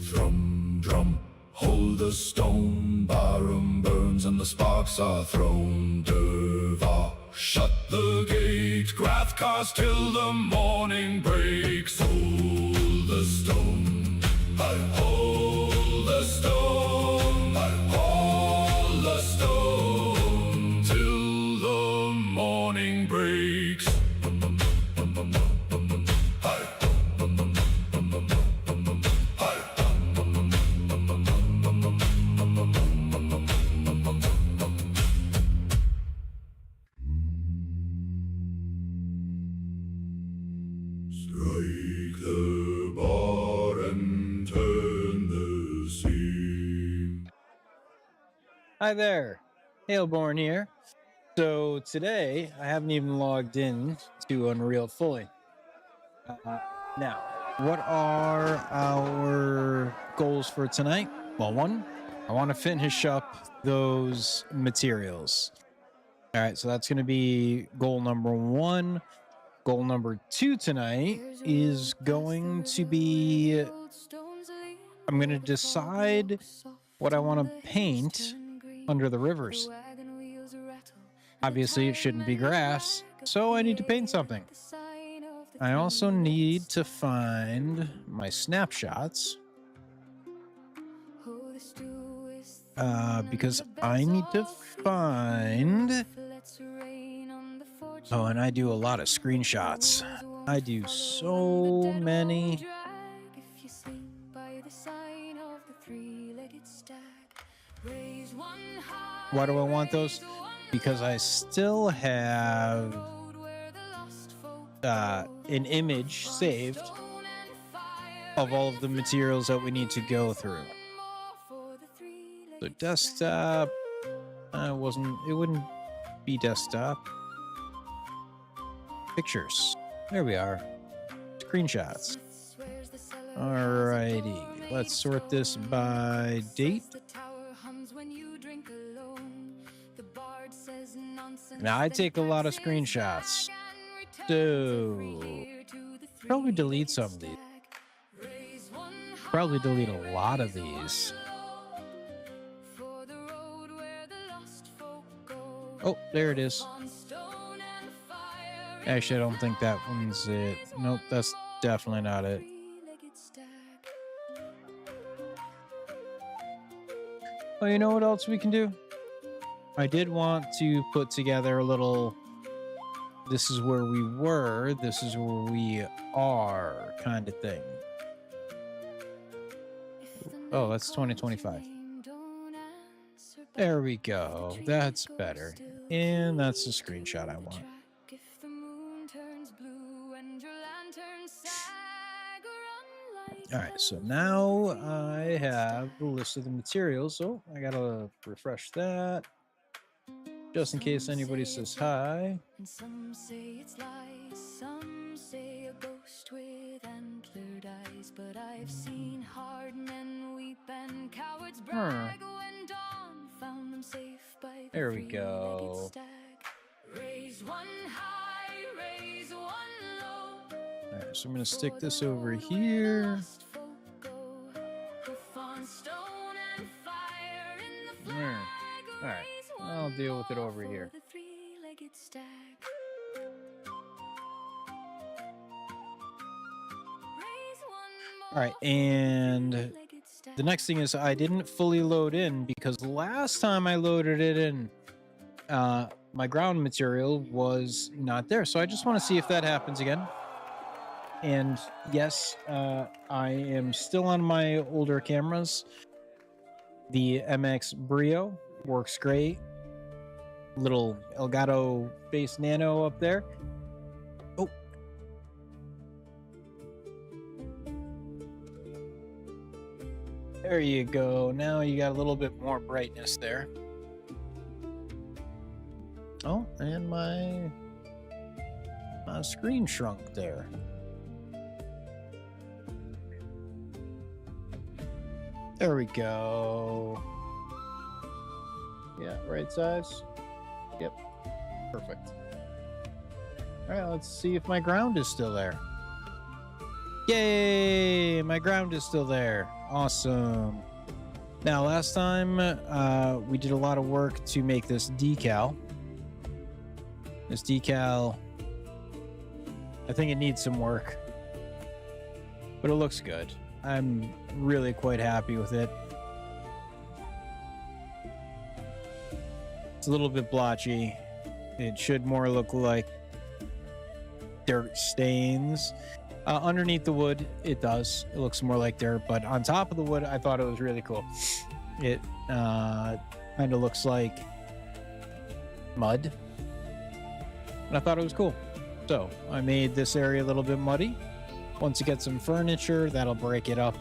Drum, drum, hold the stone, Barum burns and the sparks are thrown. Derva, shut the gate, Grath cast till the morning breaks. Hold the stone, I hold the stone, I hold the stone, till the morning breaks. Strike the bar and turn the seam. Hi there, Hailborn here. So today I haven't even logged in to Unreal fully. Now, what are our goals for tonight? Well, one, I want to finish up those materials. All right, so that's going to be goal number one. Goal number two tonight is going to be, I'm going to decide what I want to paint under the rivers. Obviously, it shouldn't be grass, so I need to paint something. I also need to find my snapshots because I need to find... Oh, and I do a lot of screenshots. I do so many. Why do I want those? Because I still have an image saved of all of the materials that we need to go through. So desktop, it wouldn't be desktop. Pictures. There we are. Screenshots. Alrighty. Let's sort this by date. Now, I take a lot of screenshots. So, probably delete some of these. Probably delete a lot of these. Oh, there it is. Actually, I don't think that one's it. Nope, that's definitely not it. Oh, you know what else we can do? I did want to put together a little, this is where we were, this is where we are kind of thing. Oh, that's 2025. There we go. That's better. And that's the screenshot I want. All right, so now I have the list of the materials. So I gotta refresh that just in case anybody says hi. And some say it's lies, some say a ghost with antlered eyes. But I've seen hard men weep and cowards brag when dawn found them safe by the There we go. stag. Raise one high, raise one low. All right, so I'm gonna stick this over here. There. All right, I'll deal with it over here. All right, and the next thing is I didn't fully load in because last time I loaded it in, my ground material was not there. So I just want to see if that happens again. And yes, I am still on my older cameras. The MX Brio works great. Little Elgato Base Nano up there. Oh. There you go. Now you got a little bit more brightness there. Oh, and my screen shrunk there. There we go. Yeah, right size. Yep, perfect. All right, let's see if my ground is still there. Yay! My ground is still there. Awesome. Now, last time we did a lot of work to make this decal. This decal, I think it needs some work, but it looks good. I'm really quite happy with it. It's a little bit blotchy. It should more look like dirt stains. Underneath the wood, it does. It looks more like dirt, but on top of the wood, I thought it was really cool. It kind of looks like mud, and I thought it was cool. So I made this area a little bit muddy. Once you get some furniture, that'll break it up.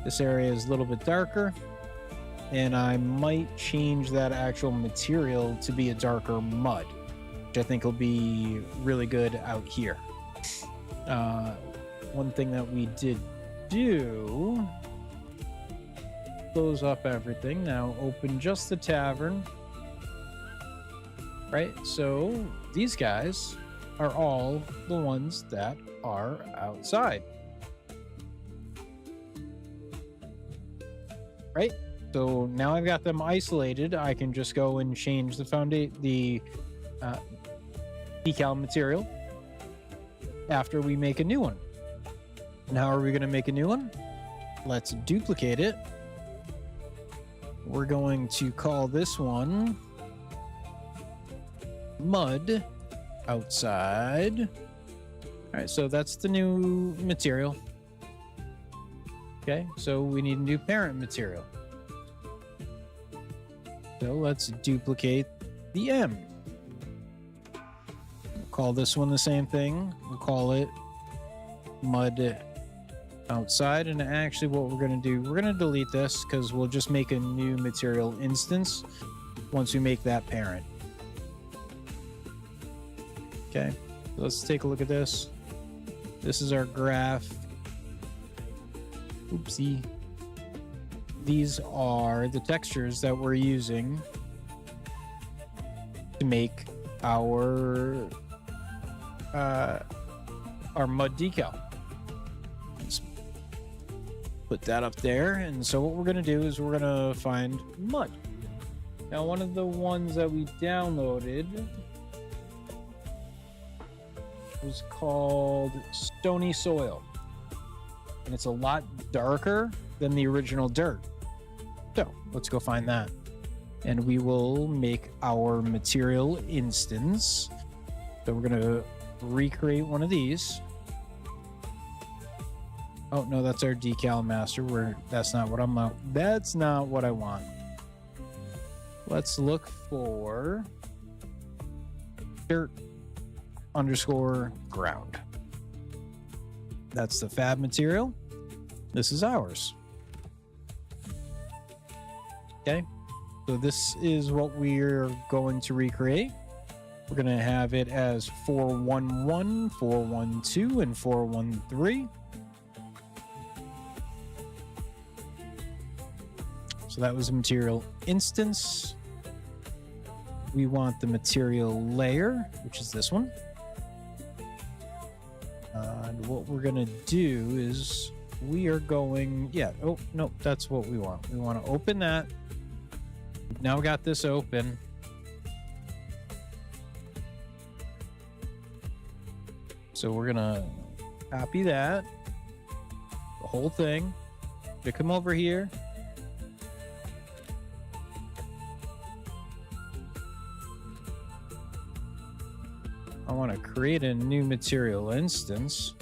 This area is a little bit darker, and I might change that actual material to be a darker mud, which I think will be really good out here. One thing that we did do, close up everything. Now open just the tavern. Right, so these guys are all the ones that are outside. Right, so now I've got them isolated. I can just go and change the decal material after we make a new one. And how are we going to make a new one? Let's duplicate it. We're going to call this one mud outside. All right, so that's the new material. Okay, so we need a new parent material. So let's duplicate the M. We'll call this one the same thing. We'll call it mud outside. And actually what we're going to do, we're going to delete this because we'll just make a new material instance once we make that parent. Okay, so let's take a look at this. This is our graph. Oopsie. These are the textures that we're using to make our mud decal. Let's put that up there. And so what we're going to do is we're going to find mud. Now, one of the ones that we downloaded was called Stony Soil, and it's a lot darker than the original dirt. So let's go find that, and we will make our material instance. So we're gonna recreate one of these. Oh no, that's our decal master. That's not what that's not what I want. Let's look for dirt underscore ground. That's the fab material. This is ours. Okay, so this is what we're going to recreate. We're going to have it as 411, 412, and 413. So that was a material instance. We want the material layer, which is this one. And what we're going to do is we are going, oh, no, that's what we want. We want to open that. Now we got this open. So we're going to copy that, the whole thing. To come over here. I want to create a new material instance.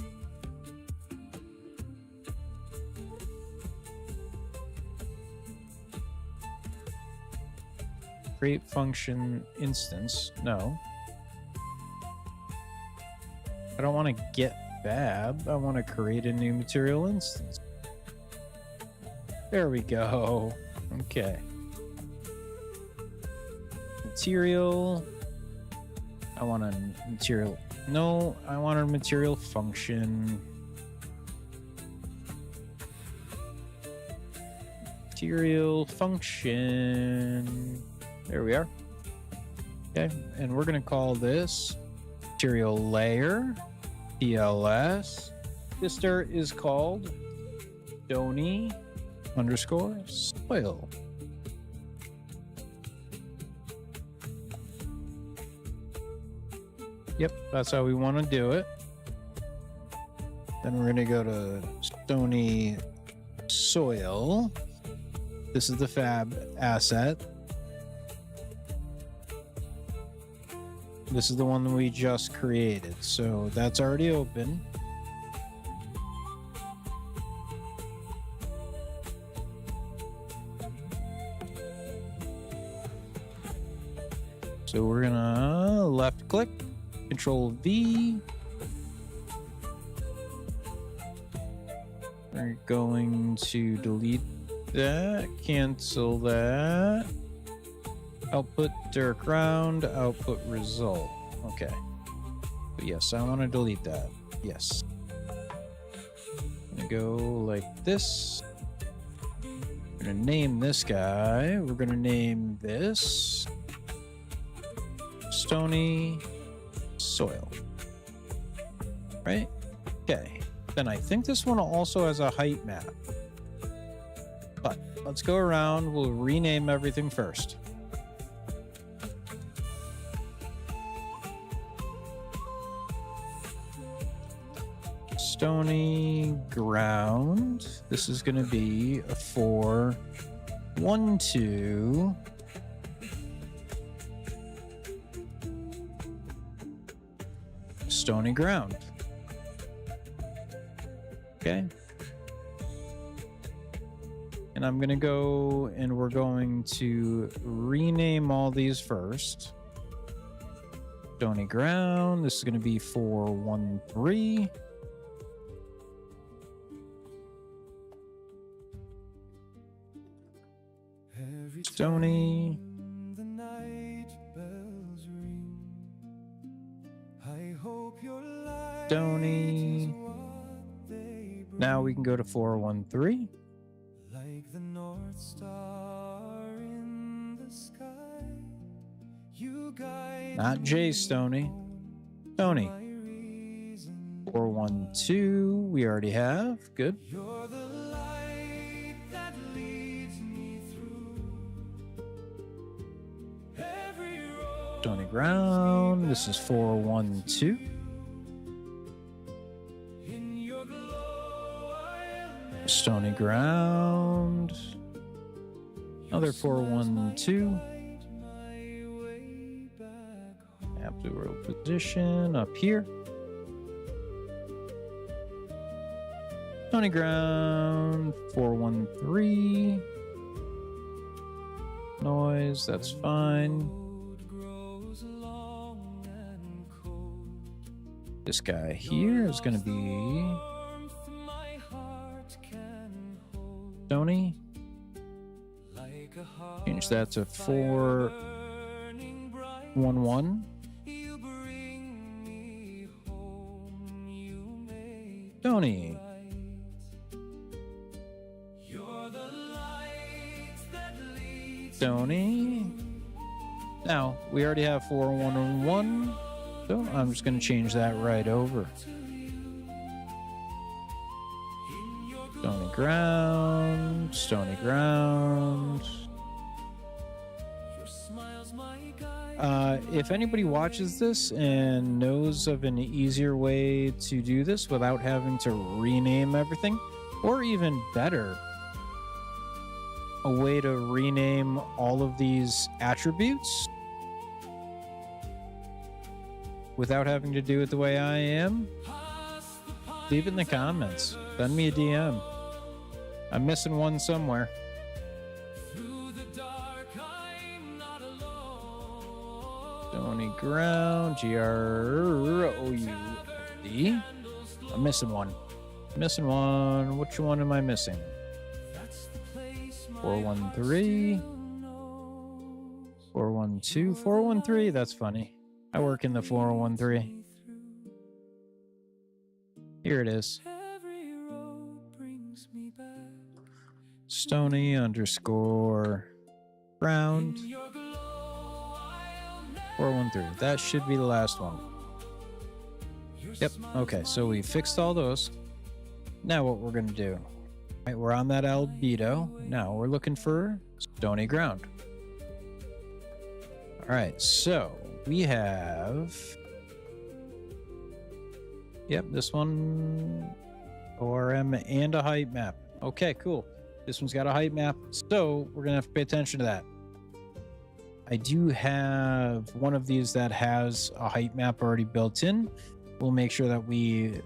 Create function instance. No. I don't want to get fab. I want to create a new material instance. There we go. Okay. Material. I want a material. No, I want a material function. Material function. There we are. Okay, and we're going to call this material layer, TLS. this dirt is called stony underscore soil. Yep, that's how we want to do it. Then we're going to go to stony soil. This is the fab asset. This is the one that we just created. So that's already open. So we're gonna left click, Control V. We're going to delete that, cancel that. Output dirt ground, output result. Okay. But yes, I want to delete that. Yes. I'm gonna go like this. We're gonna name this guy. We're gonna name this stony soil. Right? Okay. Then I think this one also has a height map. But let's go around. We'll rename everything first. Stony ground. This is going to be a 4, 1, 2. Stony ground. Okay. And I'm going to go and we're going to rename all these first. Stony ground. This is going to be 4, 1, 3. Stony. Stony. Now we can go to 413. Like the North Star in the sky, you guide Not J Stony. Stony. 412. We already have. Good. You're the light that leads me through every road. Stony ground. This is 412. In your glow I'll never Stony ground. Another 412. find my way back home. Absolute row position up here. Stony ground. 413. Noise. That's fine. Road grows long and cold. This guy here is going to be Warmth my heart can hold. Stony. Like a heart Change that to 411. burning bright, you bring me home, you make Stony. light. You're the light that leads Stony. Now, we already have 4111, so I'm just going to change that right over. Stony ground, stony ground. your smiles, my guide. If anybody watches this and knows of an easier way to do this without having to rename everything, or even better, a way to rename all of these attributes without having to do it the way I am, leave it in the comments. Send me a DM. I'm missing one somewhere. Through the dark, I'm not alone. Stony ground, GROUD. I'm missing one. Missing one. Which one am I missing? That's the place my 413. 412. 413. That's funny. I work in the 413. Here it is. every road brings me back. Stony underscore ground. Your glow, I'll never 413. That should be the last one. Yep. Okay. So we fixed all those. Now what we're gonna do? Right, we're on that albedo. Now we're looking for stony ground. All right, so we have. Yep, this one. ORM and a height map. Okay, cool. This one's got a height map, so we're gonna have to pay attention to that. I do have one of these that has a height map already built in. We'll make sure that we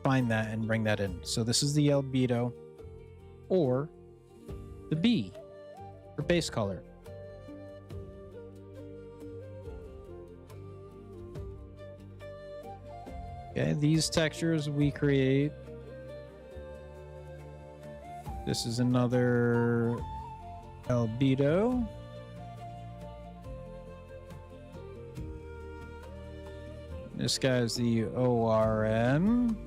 find that and bring that in. So this is the albedo or the B for base color. Okay, these textures we create. This is another albedo. This guy's the ORM.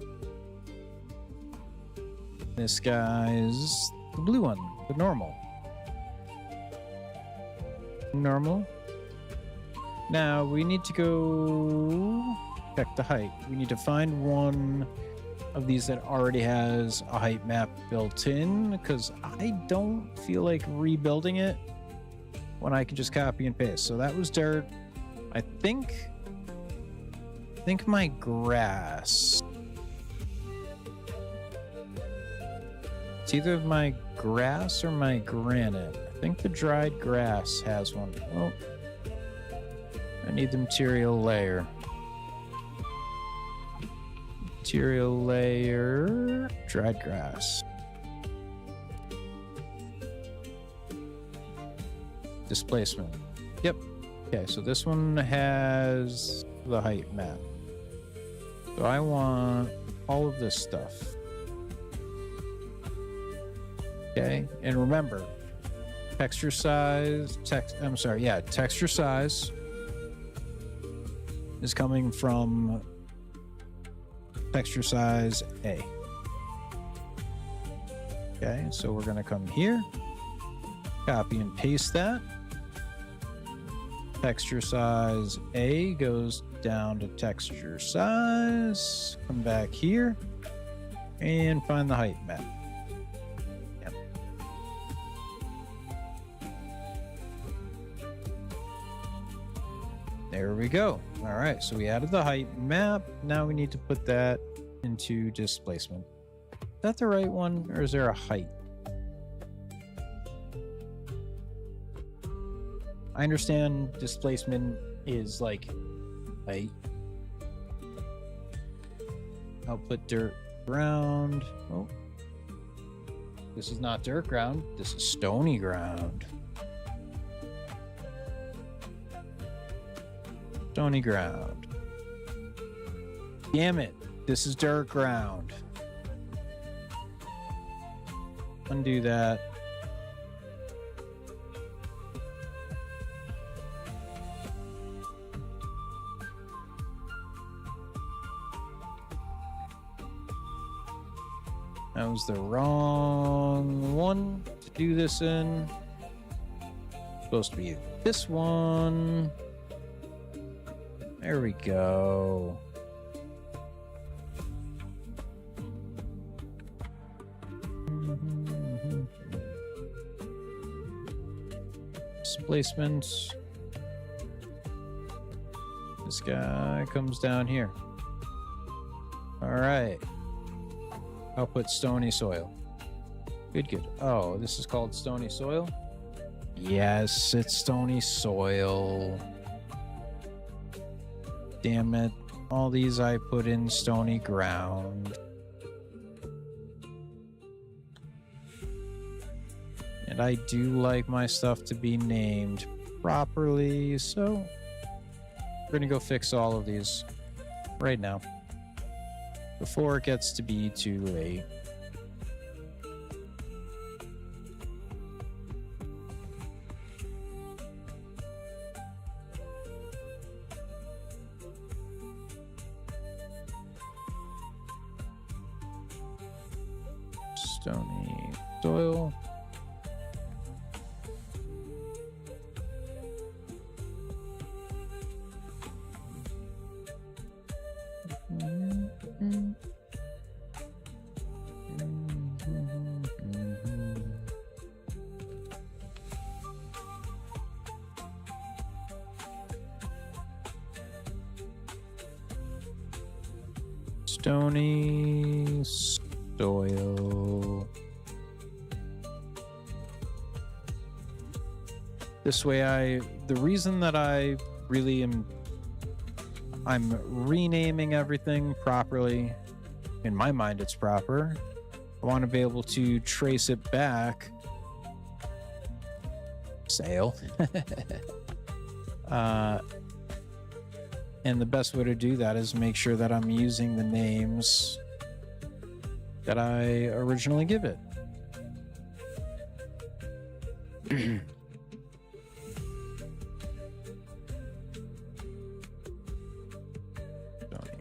This guy's the blue one, the normal. Normal. Now we need to go check the height. We need to find one of these that already has a height map built in, because I don't feel like rebuilding it when I can just copy and paste. So that was dirt. I think my grass. It's either my grass or my granite. I think the dried grass has one. Oh, I need the material layer. Material layer, dried grass. Displacement. Yep. Okay, so this one has the height map. So I want all of this stuff. Okay, and remember, texture size, texture size is coming from texture size A. Okay, so we're gonna come here, copy and paste that. Texture size A goes down to texture size. Come back here and find the height map. Yep. There we go. All right, so we added the height map. Now we need to put that into displacement. Is that the right one, or is there a height? I understand displacement is like height. Output dirt ground. Oh, this is not dirt ground. This is stony ground. Stony ground. Damn it. This is dirt ground. Undo that. That was the wrong one to do this in. Supposed to be this one. There we go. Displacements. This guy comes down here. All right. Output stony soil. Good, good. Oh, this is called stony soil? Yes, it's stony soil. Damn it. All these I put in stony ground. And I do like my stuff to be named properly, so we're gonna go fix all of these right now before it gets to be too late. Stony soil. Stony soil. This way the reason that I really I'm renaming everything properly. In my mind, it's proper. I want to be able to trace it back. Sale. And the best way to do that is make sure that I'm using the names that I originally give it.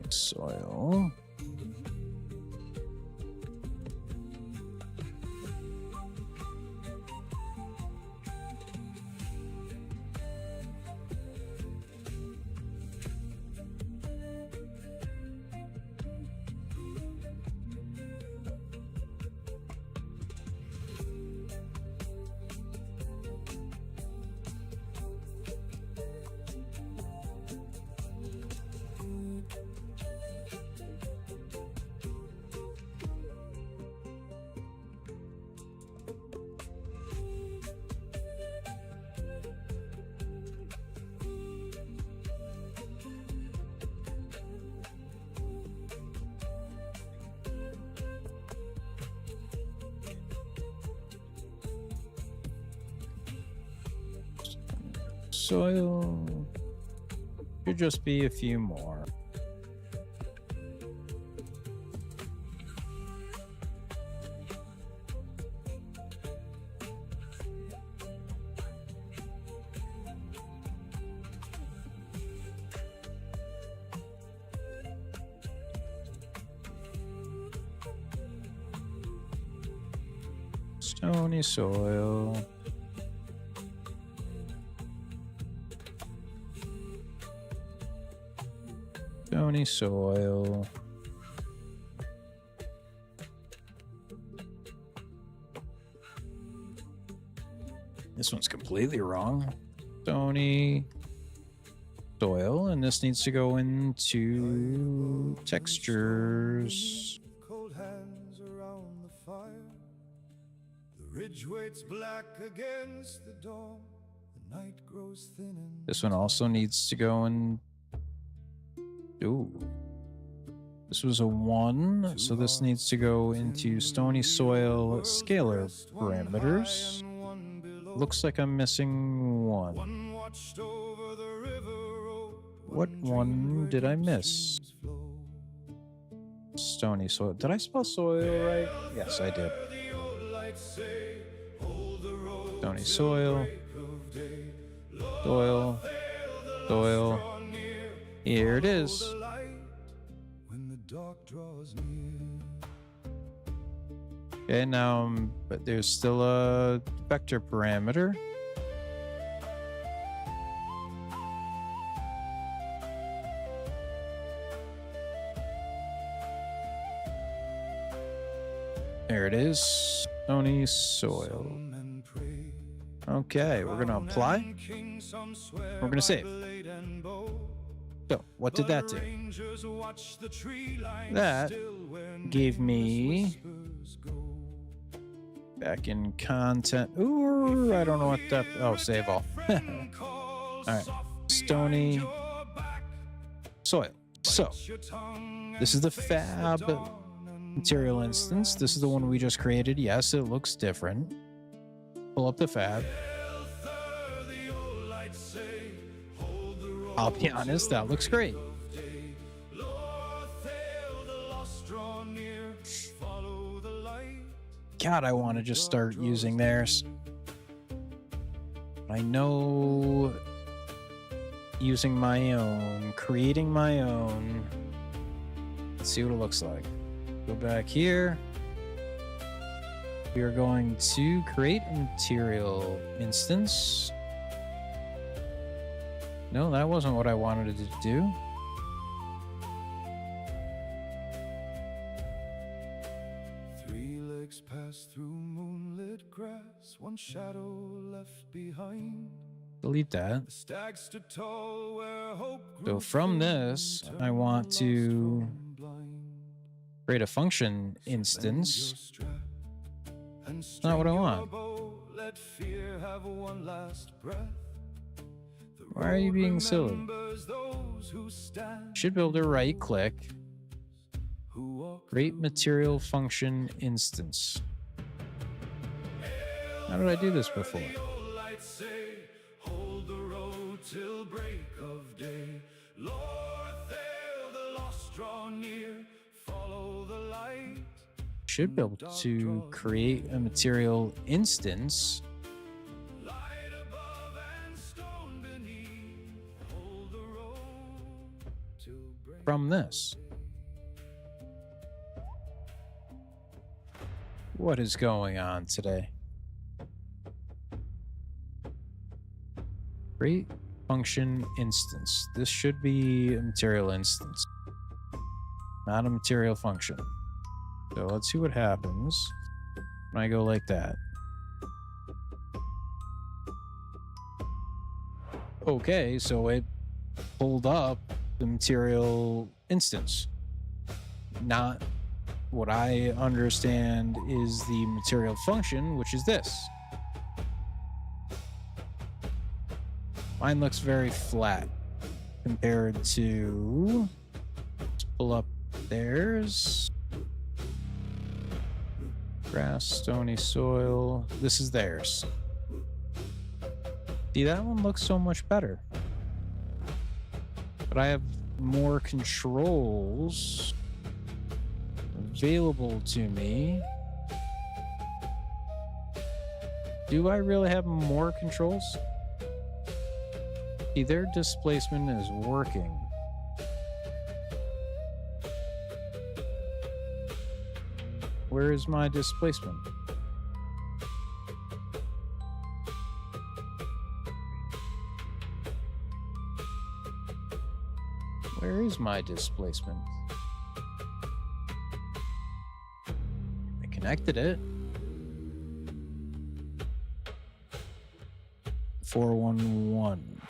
Soil. Soil should just be a few more. Stony soil. Stony soil. This one's completely wrong. Stony soil, and this needs to go into textures. Cold hands around the fire. The ridge waits black against the dawn. The night grows thin and This one also needs to go in. Ooh. This was a 1, so this needs to go into stony soil scalar parameters. Looks like I'm missing 1. What one did I miss? Stony soil. Did I spell soil right? Yes, I did. Stony soil. Soil. Soil. Here it is. Okay, now, but there's still a vector parameter. There it is. Stony soil. Okay, we're gonna apply. We're gonna save. So, what did that do? That gave me back in content. Ooh, I don't know what that. Oh, save all. All right, stony soil. So, this is the fab material instance. This is the one we just created. Yes, it looks different. Pull up the fab. I'll be honest, that looks great. God, I want to just start using theirs. I know using my own, creating my own. Let's see what it looks like. Go back here. We are going to create a material instance. No, that wasn't what I wanted it to do. Three legs pass through moonlit grass, one shadow left behind. Delete that. The stag stood tall where hope So grew from faint, this, I turned want lost to from blind. create a function instance. Not what I want. Let fear have one last breath. Why are you being silly? Should be able to right click, create material function instance. How did I do this before? Hold the road till break of day. Lord, there the lost draw near. Follow the light. Should be able to create a material instance Light above and stone beneath. Hold the road till break. from this. What is going on today? Create function instance. This should be a material instance, not a material function. So let's see what happens when I go like that. Okay, so it pulled up the material instance. Not what I understand is the material function, which is this. Mine looks very flat compared to, let's pull up theirs. Grass, stony soil. This is theirs. See, that one looks so much better. But I have more controls available to me. Do I really have more controls? See, their displacement is working. Where is my displacement? Where is my displacement? I connected it. 411.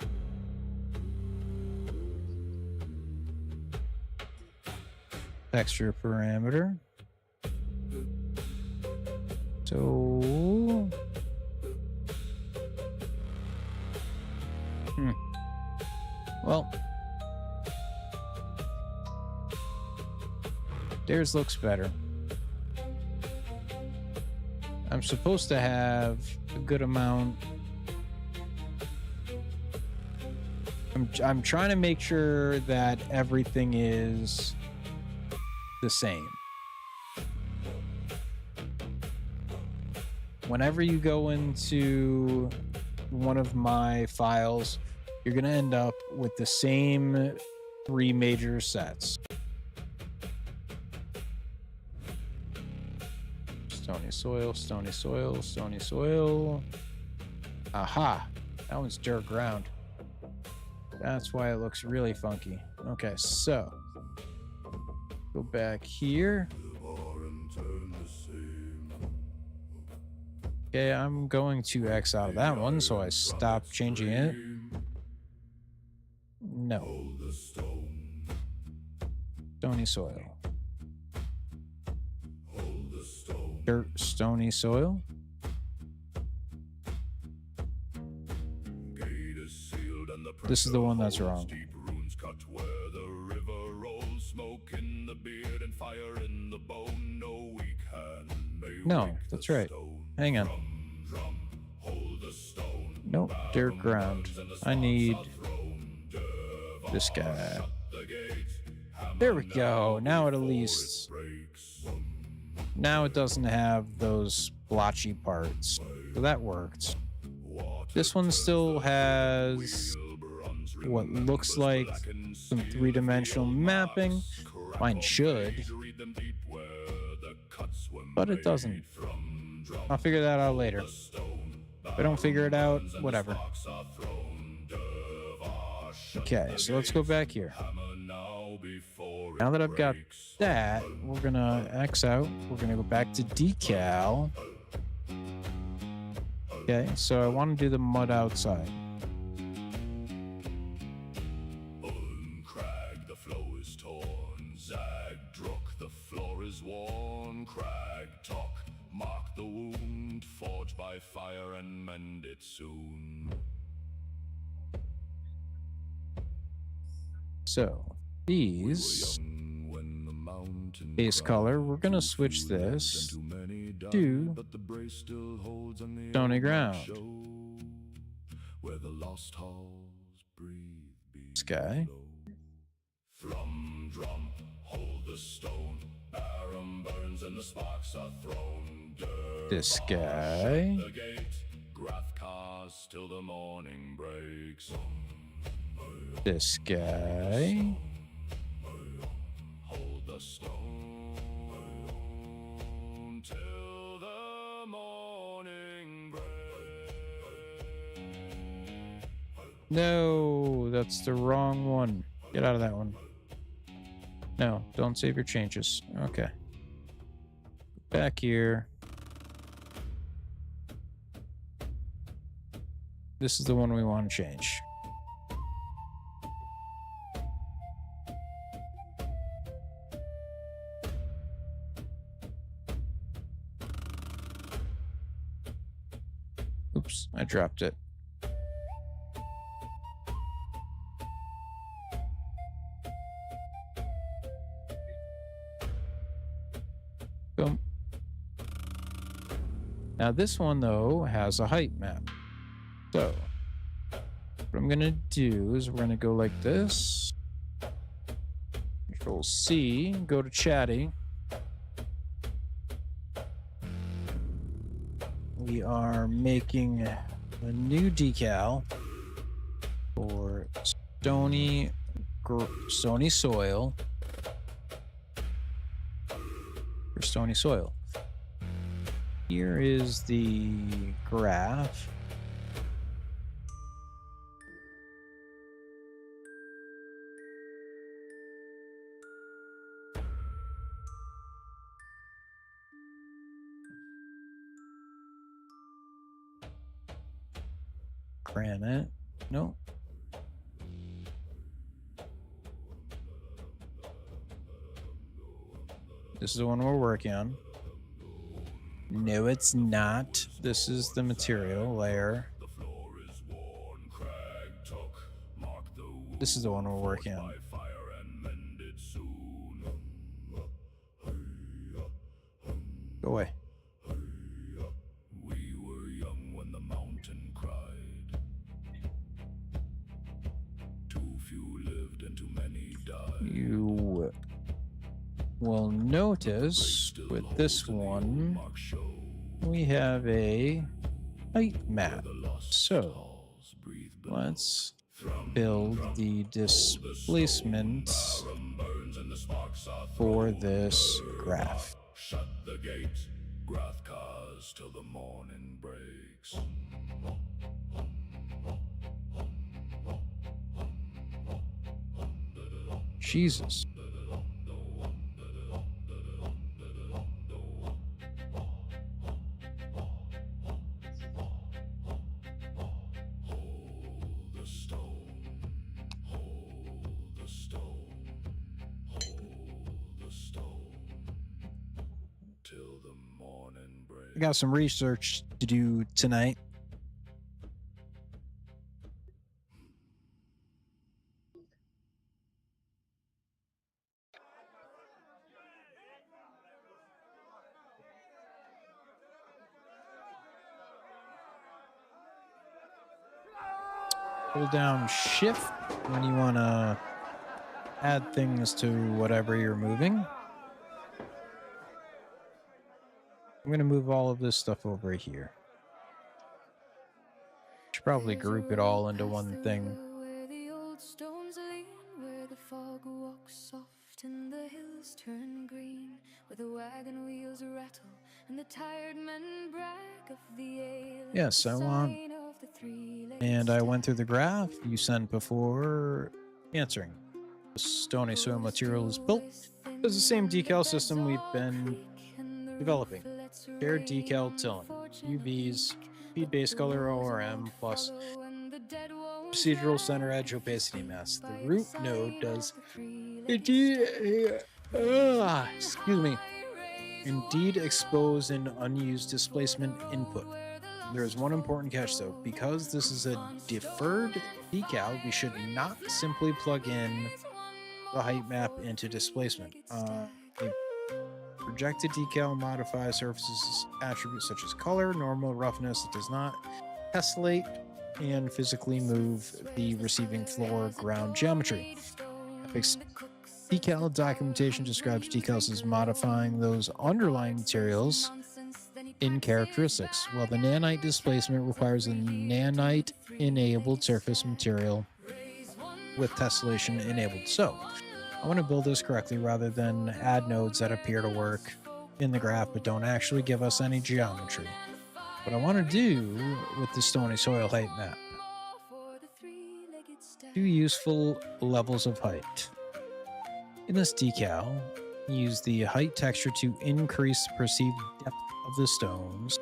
Texture parameter. So, well, theirs looks better. I'm supposed to have a good amount. I'm trying to make sure that everything is the same. Whenever you go into one of my files, you're going to end up with the same 3 major sets. Stony soil, stony soil, stony soil. Aha! That one's dirt ground. That's why it looks really funky. Okay, so go back here. Okay, I'm going to X out of that one, so I stop changing it. No. Stony soil. Dirt, stony soil. This is the one that's wrong. No, that's right. Hang on. Nope, dirt ground. I need this guy. There we go. Now it at least... Now it doesn't have those blotchy parts. So that worked. This one still has what looks like some 3-dimensional mapping. Mine should. But it doesn't. I'll figure that out later. If I don't figure it out, whatever. Okay, so let's go back here. Now that I've got that, we're gonna X out. We're gonna go back to decal. Okay, so I want to do the mud outside. by fire and mend it soon. So these base color, we're gonna switch this to stony ground. Where the lost halls breathe Sky. Thrum, drum, hold the stone. Barum burns and the sparks are thrown. This guy. The gate, Grath cars till the morning breaks. This guy. Hold the stone till the morning breaks. No, that's the wrong one. Get out of that one. No, don't save your changes. Okay. Back here. This is the one we want to change. Oops, I dropped it. Boom. Now this one though has a height map. So what I'm gonna do is we're gonna go like this. Control C, go to chatty. We are making a new decal for stony soil. For stony soil. Here is the graph. Granite. No. This is the one we're working on. No, it's not. This is the material layer. This is the one we're working on. Go away. We were young when the mountain cried. Too few lived and too many died. You will notice with this one, we have a height map. So let's build the displacement for this graph. Shut the gate, Grath cars till the morning breaks. Jesus. I got some research to do tonight. Hold down shift when you want to add things to whatever you're moving. I'm going to move all of this stuff over here. Should probably group it all into one thing. Where the old stones lean, where the fog walks soft and the hills turn green, where the wagon wheels rattle and the tired men brag of the ale. Yes, I want. And I went through the graph you sent before answering. The stony soil material is built. It's the same decal system we've been developing. Shared decal tilling, UVs, feed base color ORM plus procedural center edge opacity mask. The root node does indeed expose an unused displacement input. there's one important catch though. Because this is a deferred decal, we should not simply plug in the height map into displacement. A projected decal modifies surfaces attributes such as color, normal, roughness. It does not tessellate and physically move the receiving floor ground geometry. Epic's decal documentation describes decals as modifying those underlying materials in characteristics, while the nanite displacement requires a nanite enabled surface material with tessellation enabled. So I want to build this correctly rather than add nodes that appear to work in the graph but don't actually give us any geometry. What I want to do with the stony soil height map, 2 useful levels of height. In this decal, use the height texture to increase the perceived depth of the stones.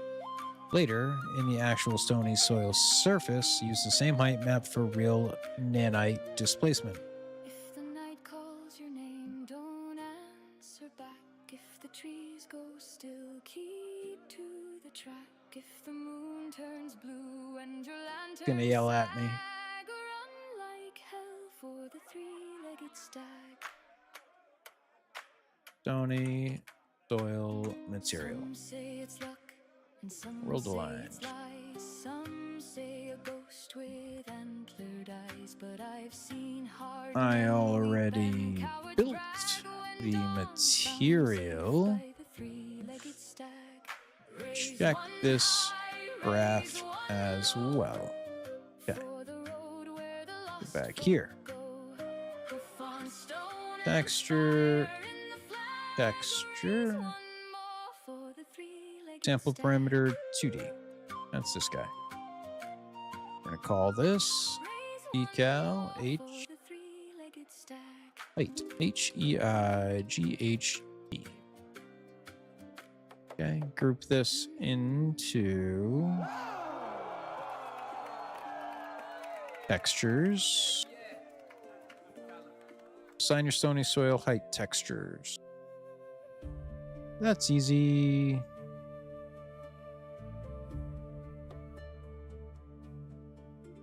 Later, in the actual stony soil surface, use the same height map for real nanite displacement. If the night calls your name, don't answer back. If the trees go still, keep to the track. If the moon turns blue and your lantern Gonna yell at me. sag, run like hell for the three-legged stag. Stony soil material. Some say it's luck, and some World say aligned. it's lies. Some say a ghost with antlered eyes, but I've seen hard I men already weep and cowards built brag the when material. dawn by the three-legged stag. Raise Check one this high, graph raise one as low, well. Okay, for the road where the go lost back here. go. Hoof on stone and Texture, fire in the flag. texture. One more for the three-legged Sample stag. parameter 2D. That's this guy. We're gonna call this decal H height HEIGHT. Okay, group this into textures. Assign your stony soil height textures. That's easy.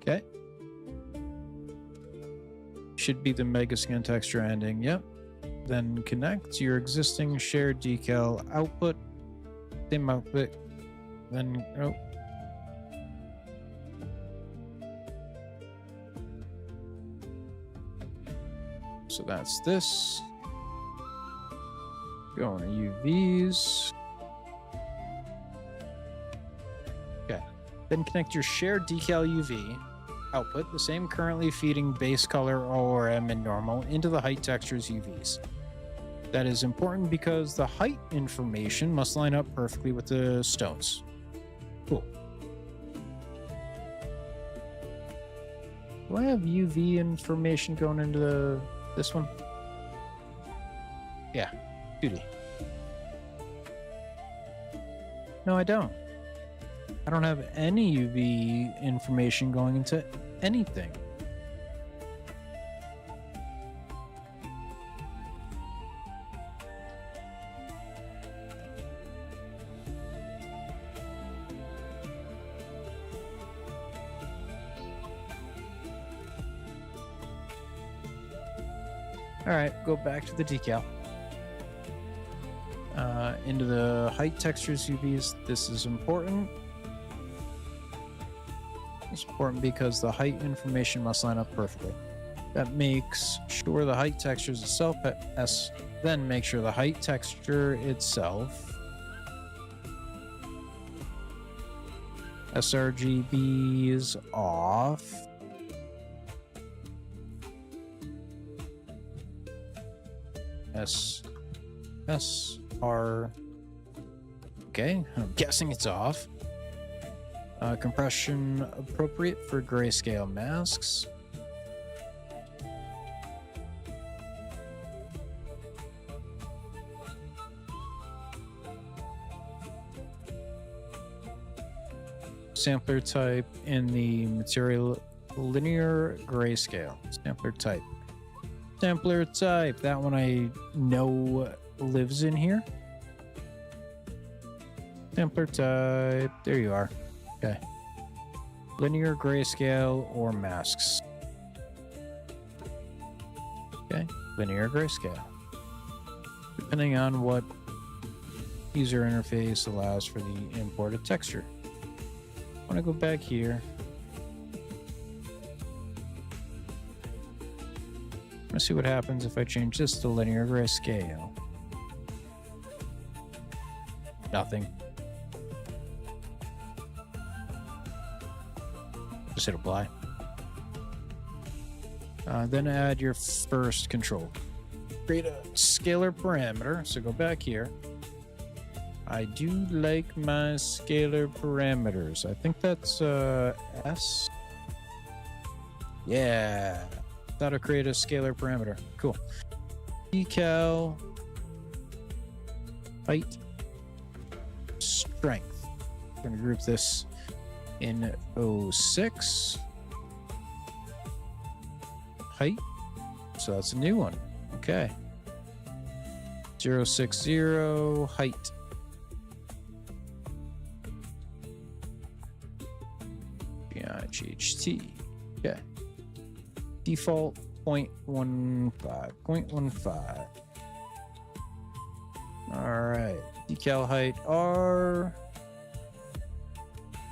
Okay. Should be the mega scan texture ending. Yep. Then connect your existing shared decal output. Same output. Then so that's this. Going to UVs. Okay. Then connect your shared decal UV output, the same currently feeding base color ORM and normal, into the height textures UVs. That is important because the height information must line up perfectly with the stones. Cool. Do I have UV information going into this one? Yeah, 2D. No, I don't. I don't have any UV information going into anything. All right, go back to the decal. Into the height textures UVs. This is important. It's important because the height information must line up perfectly. That makes sure the height textures itself S. Then make sure the height texture itself sRGB is off. SR. Okay, I'm guessing it's off. Compression appropriate for grayscale masks. Sampler type in the material linear grayscale. Sampler type. Sampler type. That one I know lives in here. Sampler type. There you are. Okay. Linear, grayscale, or masks. Okay. Linear, grayscale. Depending on what user interface allows for the import of texture. I want to go back here. Let's see what happens if I change this to linear grayscale. Nothing. Just hit apply. Then add your first control. Create a scalar parameter. So go back here. I do like my scalar parameters. I think that's S. Yeah. That'll create a scalar parameter. Cool. Decal. Height. Strength. I'm going to group this in 06. Height. So that's a new one. Okay. 060 height. GHT. Okay. Default 0.15. 0.15. All right. Decal height R.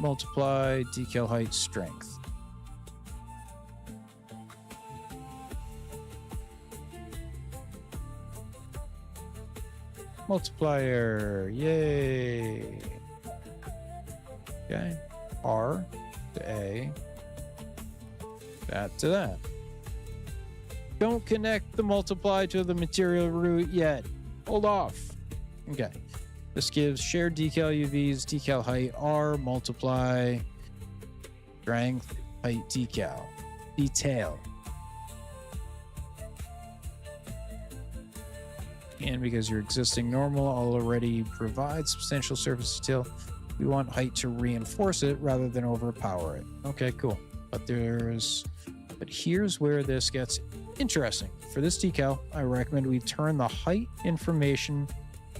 Multiply decal height strength. Multiplier. Yay. Okay. R to A. That to that. Don't connect the multiply to the material root yet. Hold off. Okay. This gives shared decal UVs, decal height R, multiply, strength, height decal, detail. And because your existing normal already provides substantial surface detail, we want height to reinforce it rather than overpower it. Okay, cool. But here's where this gets interesting. For this decal, I recommend we turn the height information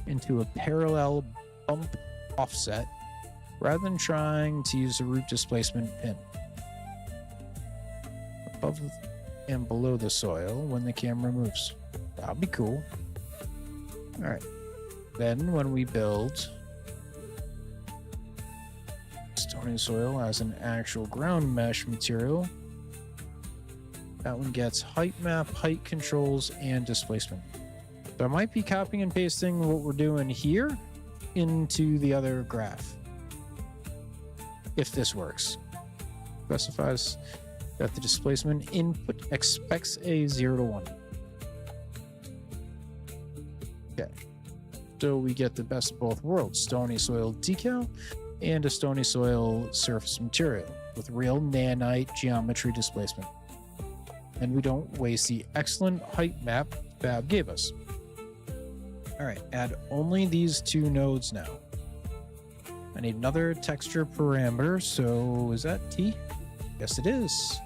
into a parallel bump offset rather than trying to use a root displacement pin. Above and below the soil when the camera moves. That'll be cool. All right. Then when we build stony soil as an actual ground mesh material, that one gets height map, height controls, and displacement. So I might be copying and pasting what we're doing here into the other graph, if this works. Specifies that the displacement input expects a 0 to 1. Okay. So we get the best of both worlds, stony soil decal and a stony soil surface material with real nanite geometry displacement. And we don't waste the excellent height map Fab gave us. All right, add only these two nodes now. I need another texture parameter, so is that T? Yes, it is.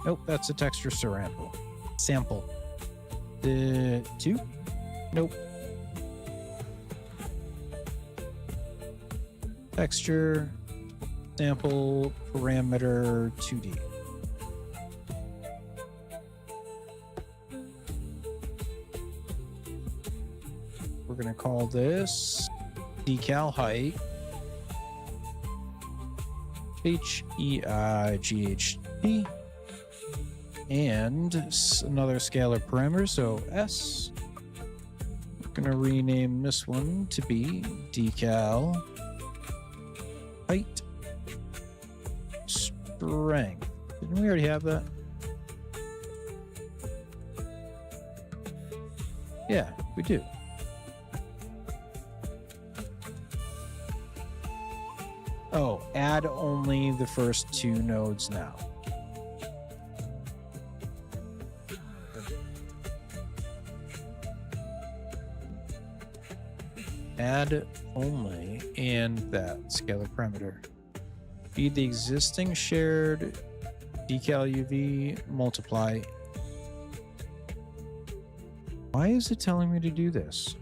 Nope, that's a texture sample. The 2? Nope. Texture sample parameter 2D. We're going to call this decal height HEIGHT and another scalar parameter, so S. We're going to rename this one to be decal height strength. Didn't we already have that? Yeah, we do. Oh, add only the first two nodes now. Add only and that scalar parameter. Feed the existing shared decal UV, multiply. Why is it telling me to do this?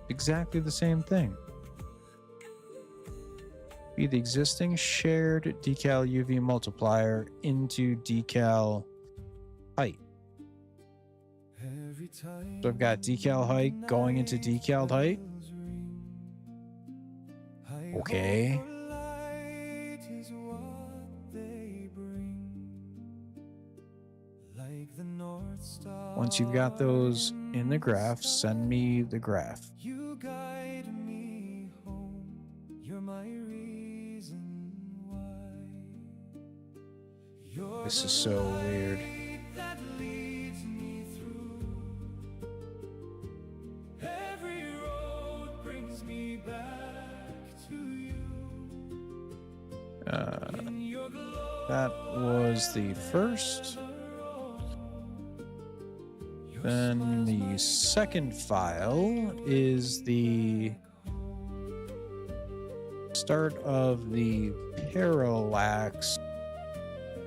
Exactly the same thing. Feed the existing shared decal UV multiplier into decal height. So I've got decal height going into decal height. Okay. Once you've got those in the graph, send me the graph. You guide me home. You're my reason why. You're This the is so weird. light that leads me through. Every road brings me back to you. In your glow, That was the first. Then the second file is the start of the parallax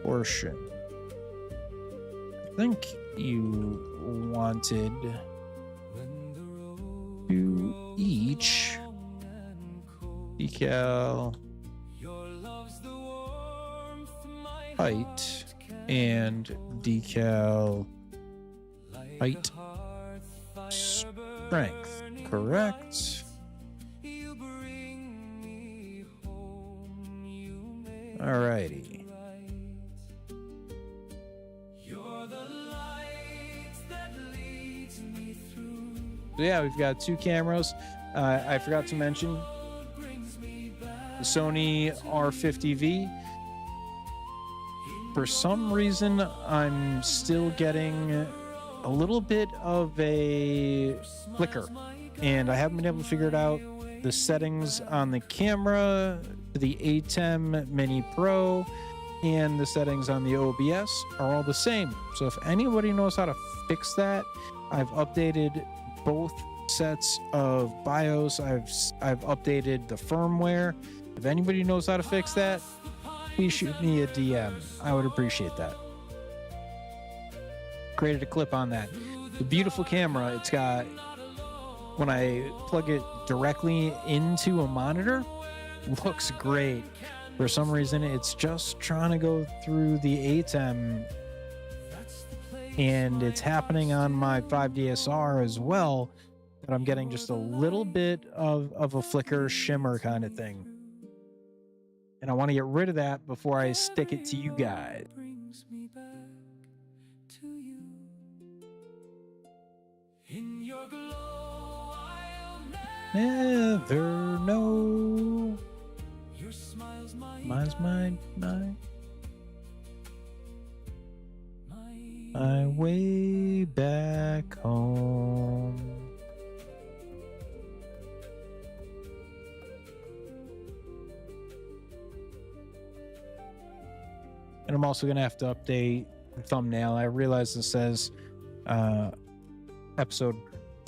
portion. I think you wanted to each decal height and decal height strength, correct? Alrighty. So yeah, we've got two cameras. I forgot to mention the Sony R50V. For some reason, I'm still getting a little bit of a flicker, and I haven't been able to figure it out. The settings on the camera, the ATEM Mini Pro, and the settings on the OBS are all the same. So if anybody knows how to fix that, I've updated both sets of BIOS. I've updated the firmware. If anybody knows how to fix that, please shoot me a DM. I would appreciate that. Created a clip on that. The beautiful camera, it's got, when I plug it directly into a monitor, looks great. For some reason, it's just trying to go through the ATEM, and it's happening on my 5DSR as well, that I'm getting just a little bit of a flicker shimmer kind of thing. And I want to get rid of that before I stick it to you guys. Never know. Mine's mine. My way back home. And I'm also going to have to update the thumbnail. I realize this says episode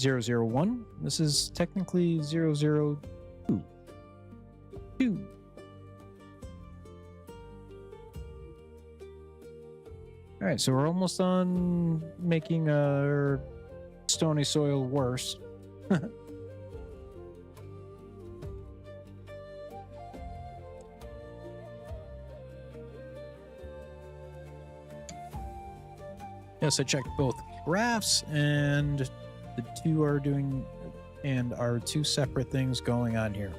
001. This is technically 002. All right, so we're almost on making our stony soil worse. Yes, I checked both graphs, and the two are doing, and are two separate things going on here.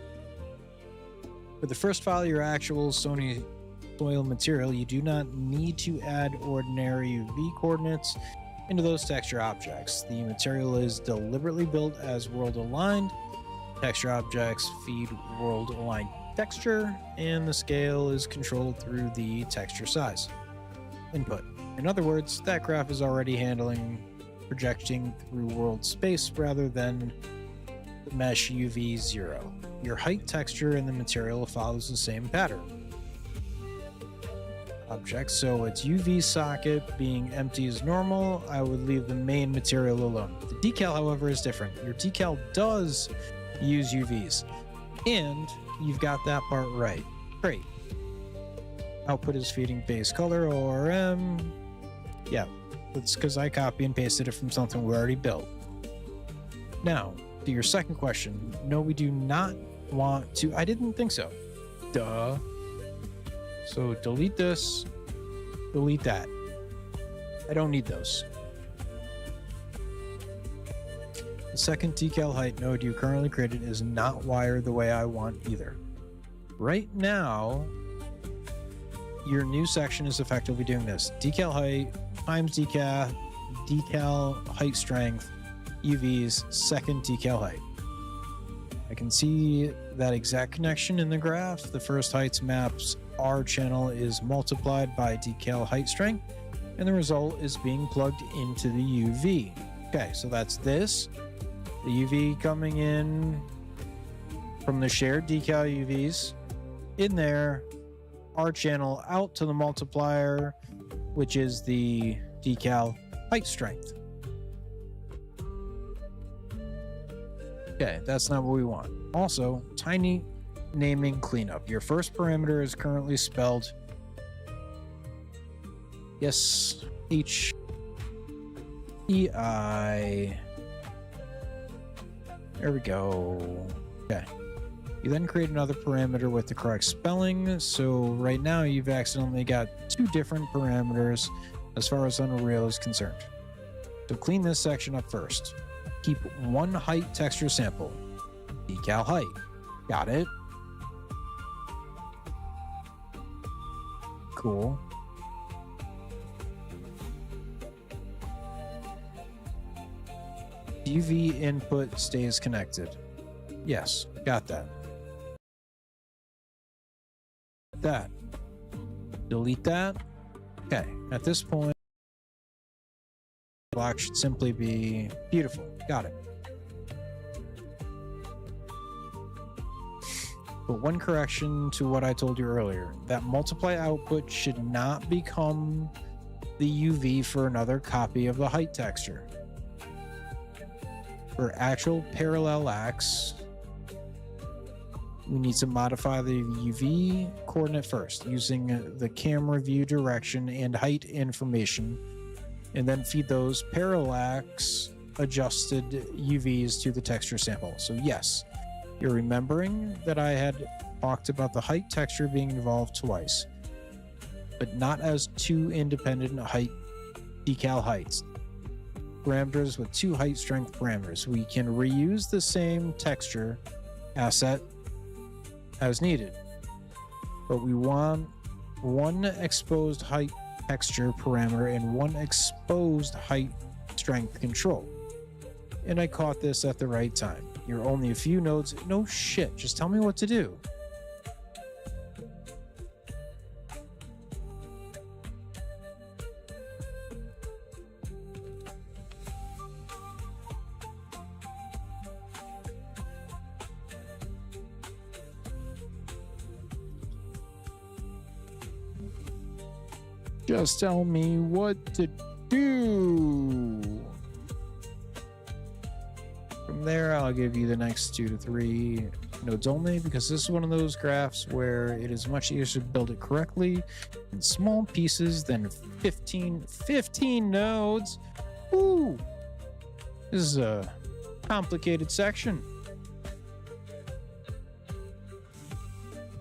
For the first file, your actual Sony soil material, you do not need to add ordinary UV coordinates into those texture objects. The material is deliberately built as world aligned. Texture objects feed world aligned texture, and the scale is controlled through the texture size input. In other words, that graph is already handling projecting through world space rather than the mesh UV 0. Your height texture in the material follows the same pattern. Object, so its UV socket being empty as normal, I would leave the main material alone. The decal, however, is different. Your decal does use UVs, and you've got that part right. Great. Output is feeding base color, ORM. Yeah, that's because I copy and pasted it from something we already built. Now, to your second question, no, we do not want to. I didn't think so. Duh. So delete this, delete that. I don't need those. The second decal height node you currently created is not wired the way I want either. Right now, your new section is effectively doing this. Decal height times decal height strength, UVs, second decal height. I can see that exact connection in the graph. The first heights maps R channel is multiplied by decal height strength, and the result is being plugged into the UV. Okay, so that's this. The UV coming in from the shared decal UVs in there, R channel out to the multiplier, which is the decal height strength. Okay, that's not what we want. Also, tiny naming cleanup. Your first parameter is currently spelled yes, H-E-I. There we go. Okay. You then create another parameter with the correct spelling. So right now you've accidentally got two different parameters as far as Unreal is concerned. So clean this section up first. Keep one height texture sample. Decal height. Got it. Cool. UV input stays connected. Yes, got that. That. Delete that. Okay, at this point, block should simply be beautiful. Got it. But one correction to what I told you earlier, that multiply output should not become the UV for another copy of the height texture. For actual parallel acts, we need to modify the UV coordinate first using the camera view direction and height information, and then feed those parallax adjusted UVs to the texture sample. So yes, you're remembering that I had talked about the height texture being involved twice, but not as two independent height decal heights. Parameters with two height strength parameters. We can reuse the same texture asset as needed, but we want one exposed height texture parameter and one exposed height strength control. And I caught this at the right time. You're only a few nodes. No shit, just tell me what to do. Just tell me what to do. From there, I'll give you the next 2 to 3 nodes only, because this is one of those graphs where it is much easier to build it correctly in small pieces than 15 nodes. Ooh, this is a complicated section.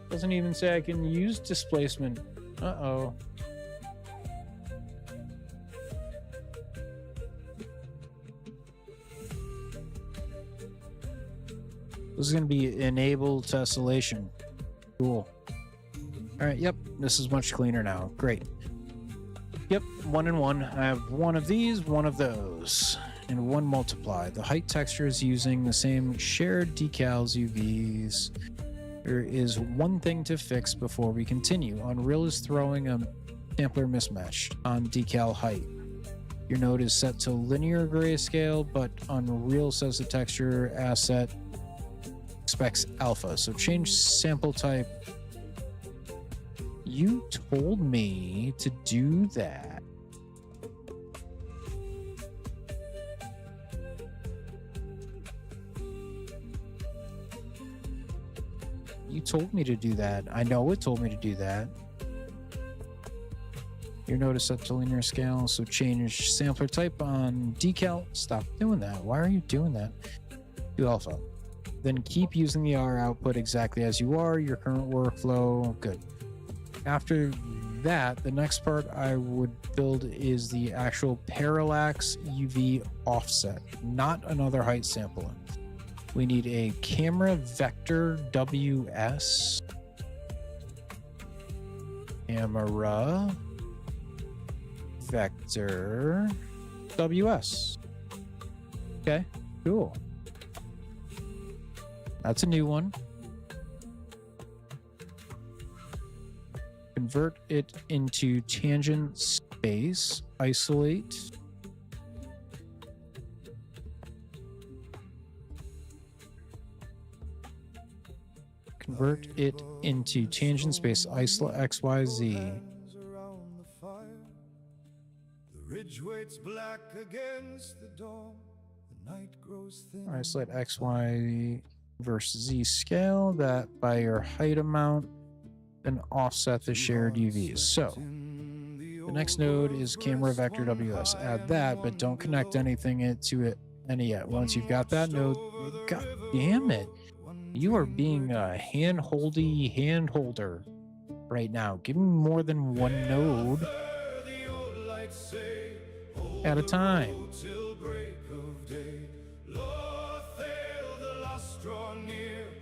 Doesn't even say I can use displacement. Uh-oh. This is going to be enable tessellation. Cool. All right, yep, this is much cleaner now. Great. Yep, 1 and 1. I have one of these, one of those, and one multiply. The height texture is using the same shared decals UVs. There is one thing to fix before we continue. Unreal is throwing a sampler mismatch on decal height. Your node is set to linear grayscale, but Unreal says the texture asset expects alpha, so change sample type. You told me to do that. You told me to do that. I know it told me to do that. Your node is set to linear scale, so change sampler type on decal. Stop doing that. Why are you doing that? Do alpha. Then keep using the R output exactly as you are, your current workflow. Good. After that, the next part I would build is the actual parallax UV offset, not another height sampling. We need a camera vector WS. Camera vector WS. Okay, cool. That's a new one. Convert it into tangent space, isolate. Convert it into tangent space, isolate XYZ. Around the fire, the ridge waits black against the dawn. The night grows thin. Isolate XY versus Z scale that by your height amount, then offset the shared UVs. So the next node is camera vector WS. Add that, but don't connect anything to it any yet. Once you've got that node, god damn it, you are being a hand holder right now. Give me more than one node at a time.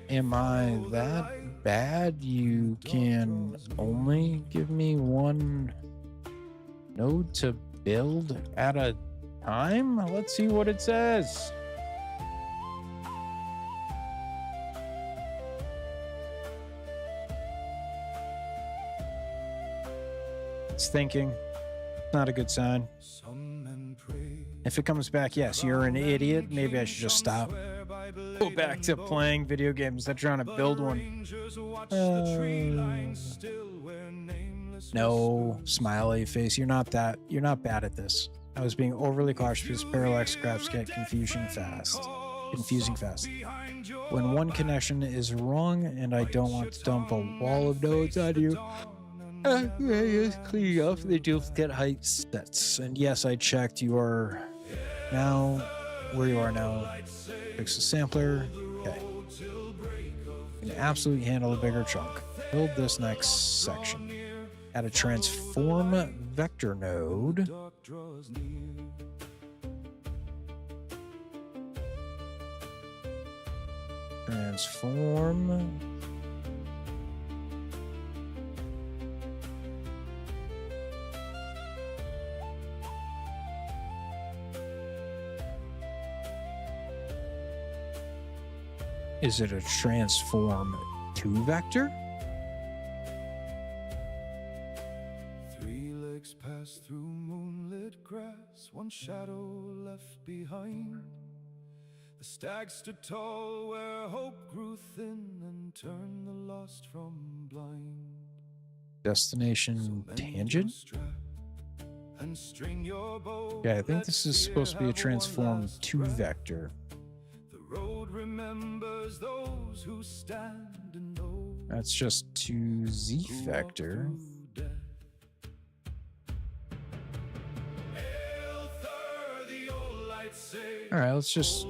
Am I that bad? You can only give me one node to build at a time? Let's see what it says. It's thinking. Not a good sign. If it comes back, yes, you're an idiot. Maybe I should just stop. Go back to playing video games. They're trying to build one. No, smiley face. You're not bad at this. I was being overly cautious because parallax graphs get confusing fast. When one connection is wrong and I don't want to dump a wall of nodes on you, just clean up. They do get height sets. And yes, I checked. You are now where you are now. Fix the sampler. Okay. You can absolutely handle a bigger chunk. Build this next section. Add a transform vector node. Transform. Is it a transform to vector? Three legs pass through moonlit grass, one shadow left behind. The stag stood tall where hope grew thin and turned the lost from blind. Destination tangent? Yeah, I think this is supposed to be a transform to vector. Road remembers those who stand and know. That's just to Z vector. All right, let's just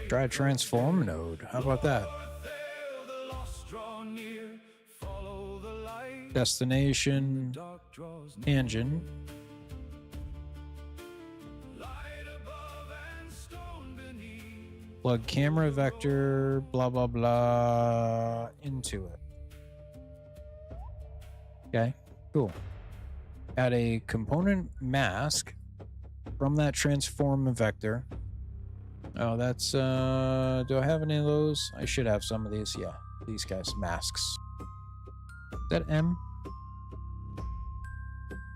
try a transform node. How about that? Destination tangent. Plug camera vector, blah, blah, blah, into it. Okay, cool. Add a component mask from that transform vector. Oh, that's, do I have any of those? I should have some of these, yeah. These guys, masks. Is that M?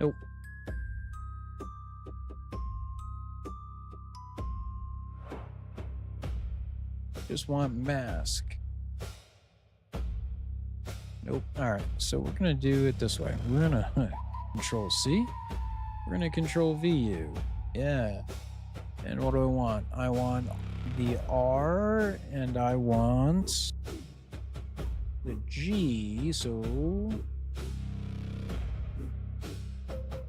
Nope. Just want mask. Nope. All right, so we're gonna do it this way. We're gonna control C. We're gonna control VU. Yeah. And what do I want? I want the R and I want the G. So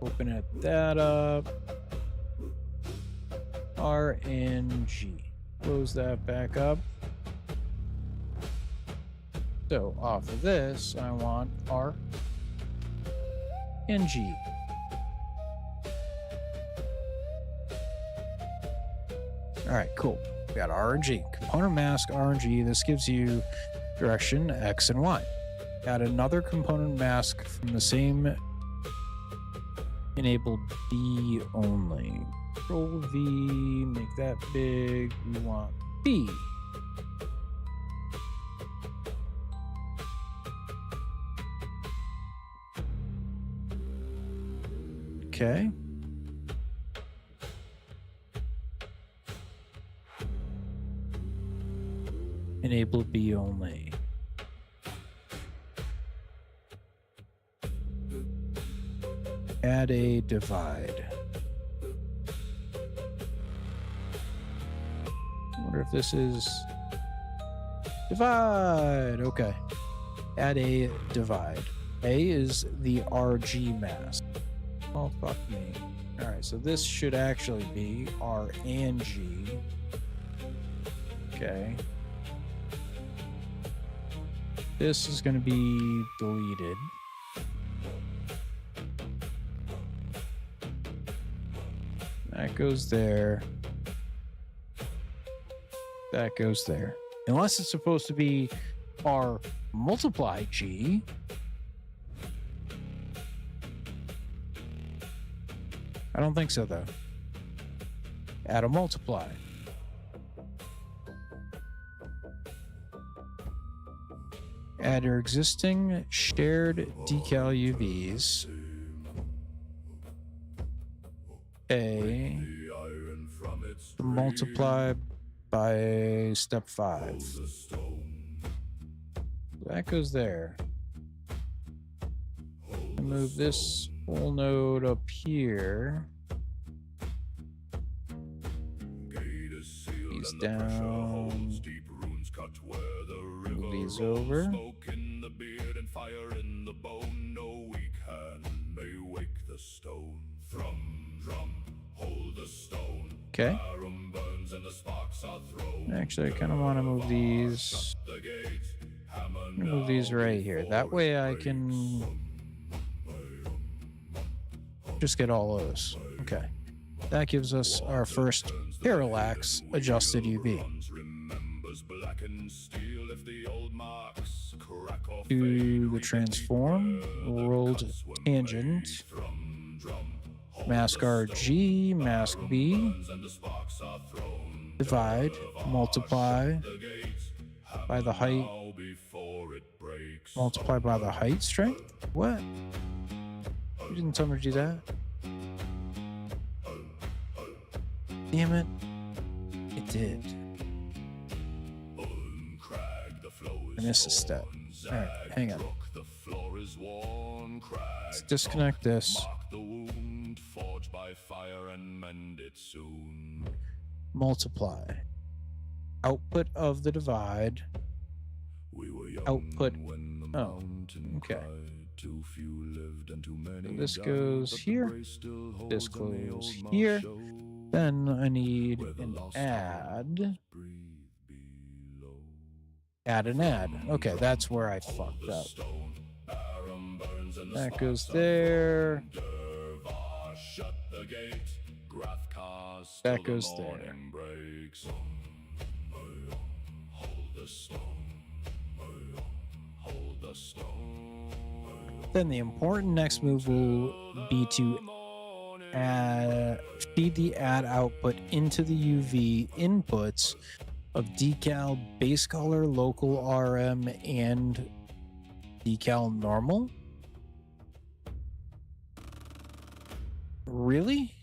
open it that up. R and G. Close that back up. So off of this, I want R and G. All right, cool. We got RNG, component mask RNG. This gives you direction X and Y. Add another component mask from the same enable B only. Control V, make that big. We want B. Okay. Enable B only. Add a divide. I wonder if this is divide. Okay. Add a divide. A is the RG mask. Oh, fuck me. All right, so this should actually be R and G. Okay. This is going to be deleted. That goes there. That goes there. Unless it's supposed to be R multiply G. I don't think so, though. Add a multiply. Add your existing shared decal UVs. A. Multiply by step 5. That goes there. And move this whole node up here. These down. Move these over. Okay. Actually, I kind of want to move these. Move these right here. That way I can just get all of those. Okay. That gives us our first parallax adjusted UV. To the transform, world tangent, mask RG, mask B, divide, multiply by the height, multiply by the height strength? What? You didn't tell me to do that. Damn it. It did. I missed a step. Alright, hang on. Let's disconnect this. Multiply. Output of the divide. Output. Oh, okay. This goes here. This goes here. Then I need an add. Add an add. Okay, that's where I fucked up. That goes there. That goes there. Then the important next move will be to feed the add output into the UV inputs of decal base color, local RM, and decal normal. Really?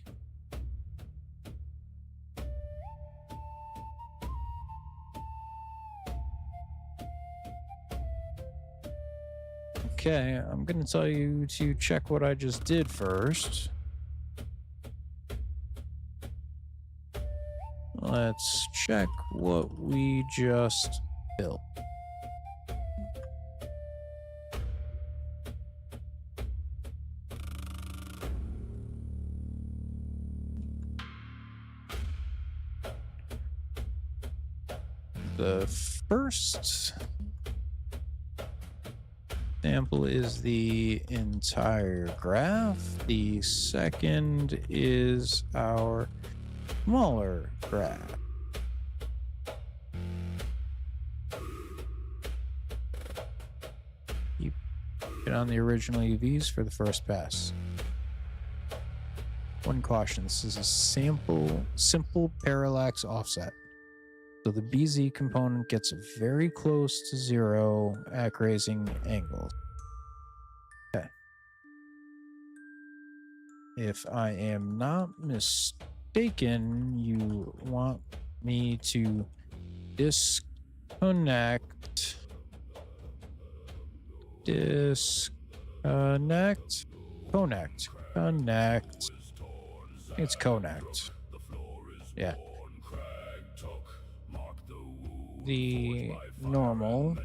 Okay, I'm going to tell you to check what I just did first. Let's check what we just built. The first Sample is the entire graph. The second is our smaller graph. Keep it on the original UVs for the first pass. One caution, this is a simple parallax offset. So the BZ component gets very close to 0 at grazing angles. Okay. If I am not mistaken, you want me to disconnect. Connect. It's connect. Yeah. The normal.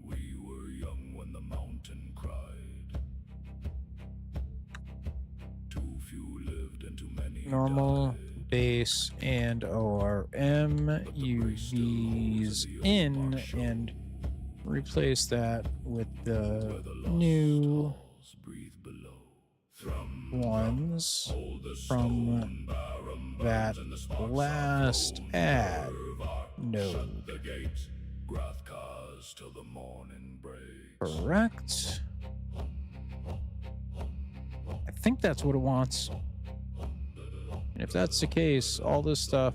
We were young when the mountain cried. Too few lived and too many Normal, died. base, and ORM UVs in, and replace that with the new ones from that last ad node. Correct? I think that's what it wants. And if that's the case, all this stuff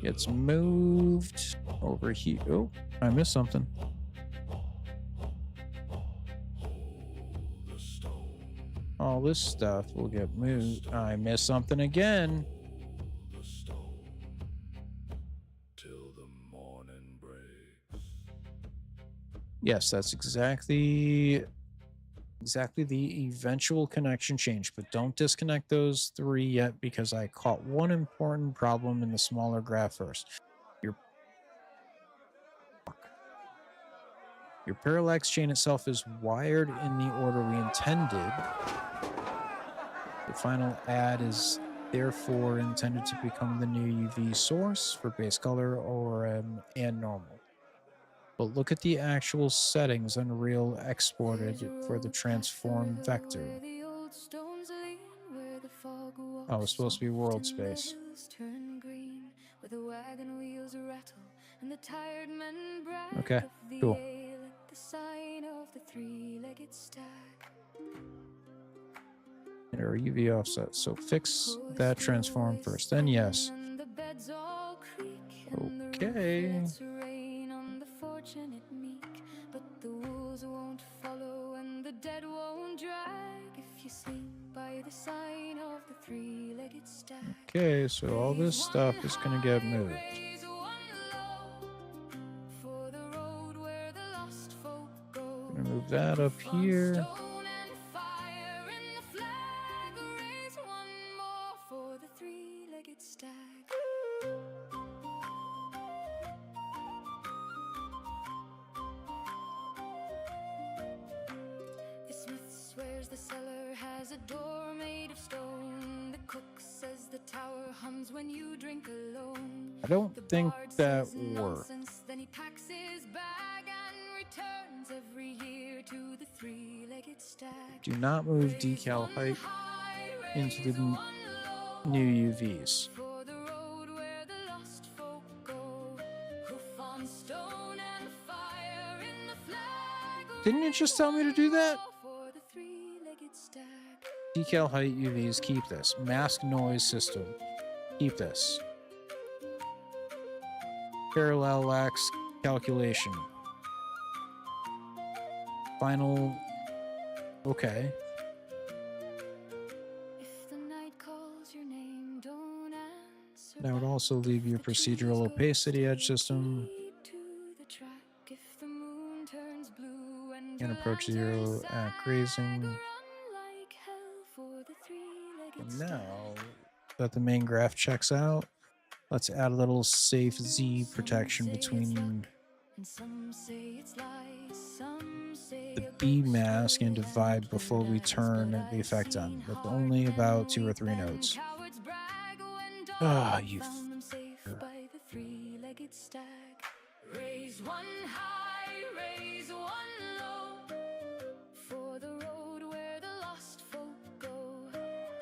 gets moved over here. Oh, I missed something. All this stuff will get moved. I missed something again. Yes, that's exactly the eventual connection change, but don't disconnect those 3 yet because I caught one important problem in the smaller graph first. Your parallax chain itself is wired in the order we intended. The final add is therefore intended to become the new UV source for base color or and normal. But look at the actual settings Unreal exported for the transform vector. Oh, it's supposed to be world space. Okay, cool. And our UV offset. So fix that transform first. Then yes. Okay. But the wolves won't follow and the dead won't drag if you sleep by the sign of the 3-legged stag. Okay, so all this stuff is gonna get moved. Gonna move that up here. The cellar has a door made of stone. The cook says the tower hums when you drink alone. I don't think that works. Then he packs his bag and returns every year to the 3-legged stag. Do not move decal height into the new UVs. Didn't you just tell me to do that? Decal height UVs, keep this. Mask noise system, keep this. Parallax calculation. Final, okay. That would also leave your procedural opacity edge system. And approach 0 at grazing. And now that the main graph checks out, let's add a little safe Z protection between the B mask and divide before we turn the effect on, but only about 2 or 3 nodes. Ah, you three-legged stag. Raise one high, raise one low, for the road where the lost folk go.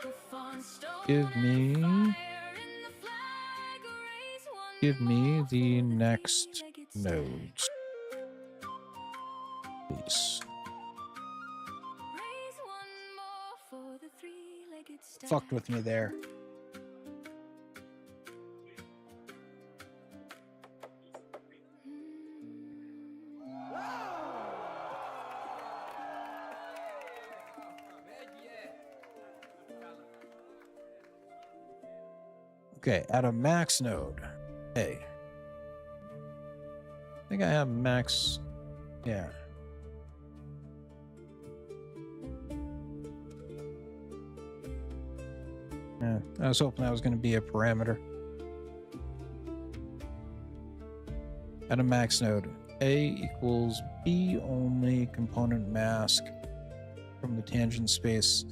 Hoof on stone Give me, and fire in the flag. Raise one give me more the for next three-legged stag. nodes, please. Raise one more for the three-legged stag. Fucked with me there. Okay, at a max node. Hey. I think I have max. Yeah. Yeah, I was hoping that was going to be a parameter. At a max node, A equals B only component mask from the tangent space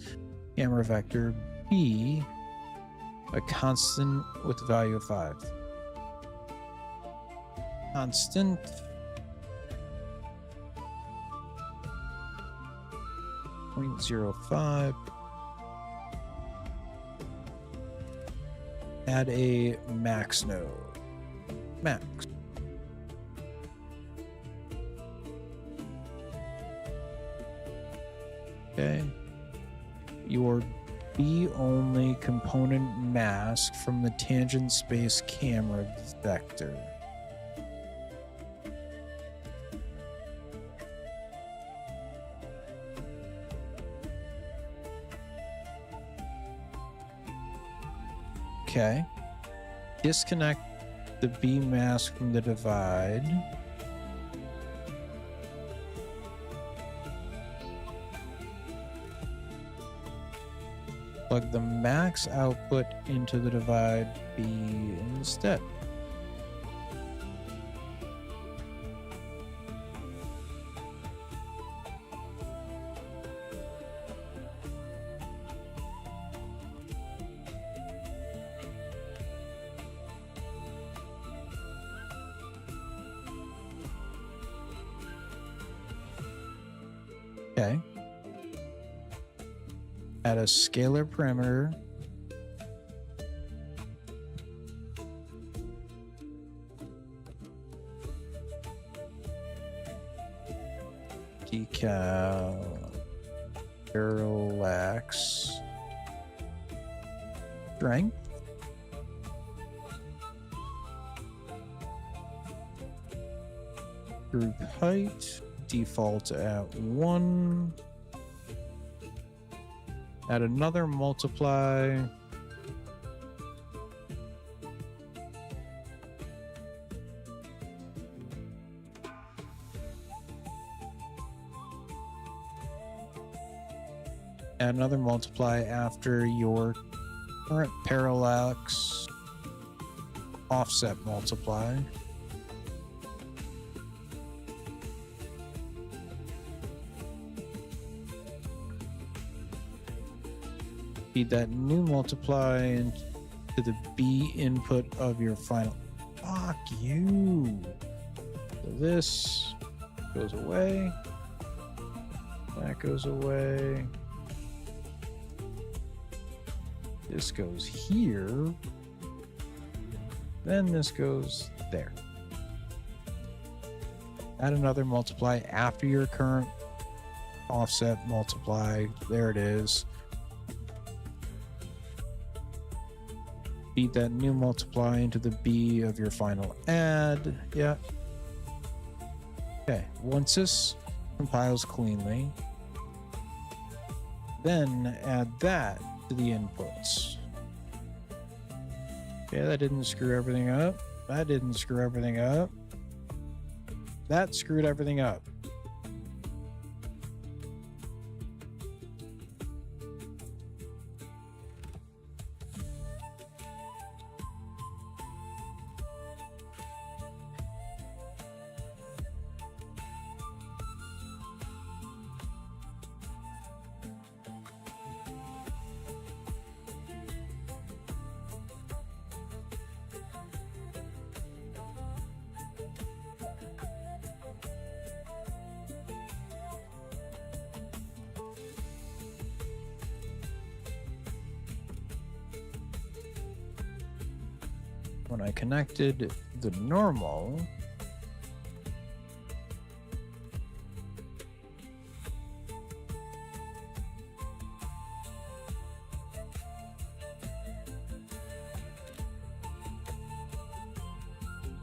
camera vector. B, a constant with the value of 5. Constant. .05. Add a max node. Max. Okay. Your B only component mask from the tangent space camera vector. Okay. Disconnect the B mask from the divide. Plug the max output into the divide B instead. Okay. Add a scalar parameter. Decal. Parallax. Strength. Group height. Default at 1. Add another multiply. Add another multiply after your current parallax offset multiply. Feed that new multiply into the B input of your final. Fuck you. So this goes away. That goes away. This goes here. Then this goes there. Add another multiply after your current offset multiply. There it is. Feed that new multiply into the B of your final add. Yeah. Okay. Once this compiles cleanly, then add that to the inputs. Okay, that didn't screw everything up. That didn't screw everything up. That screwed everything up. when I connected the normal,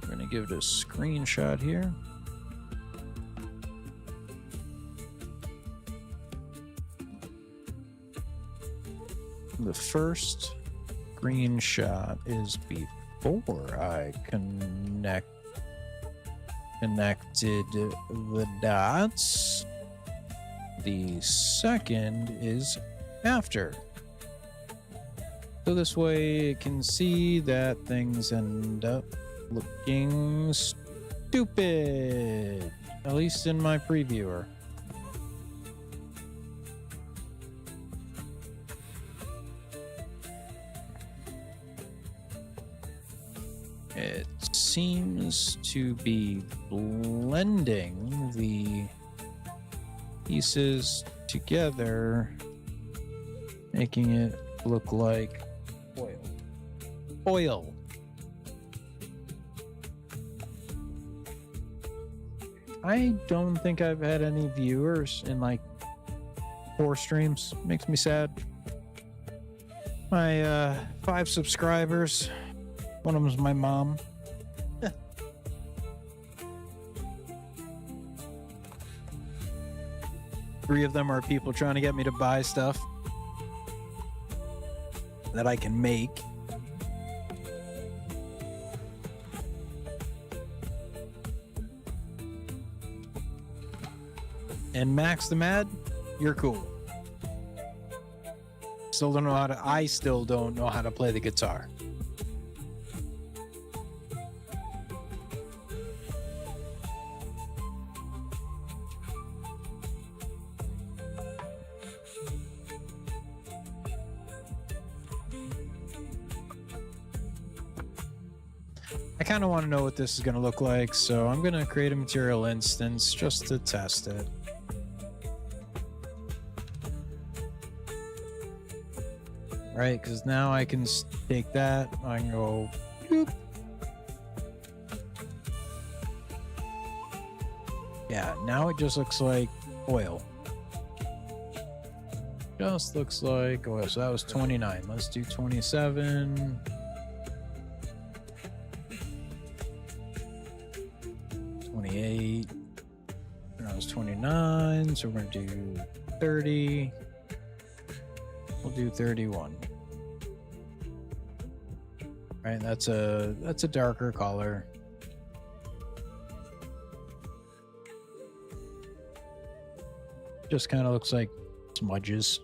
I'm going to give it a screenshot here. The first screenshot is before I connected the dots. The second is after. So this way it can see that things end up looking stupid. At least in my previewer. It seems to be blending the pieces together, making it look like oil. I don't think I've had any viewers in like 4 streams. Makes me sad. My 5 subscribers. One of them's my mom. 3 of them are people trying to get me to buy stuff that I can make. And Max the Mad, you're cool. I still don't know how to play the guitar. I kind of want to know what this is going to look like, so I'm going to create a material instance just to test it. Right, because now I can take that, I can go boop. Yeah, now it just looks like oil. Just looks like oil. So that was 29. Let's do 27. That was 29, so we're going to do 30. We'll do 31. Right, that's a darker color. Just kind of looks like smudges.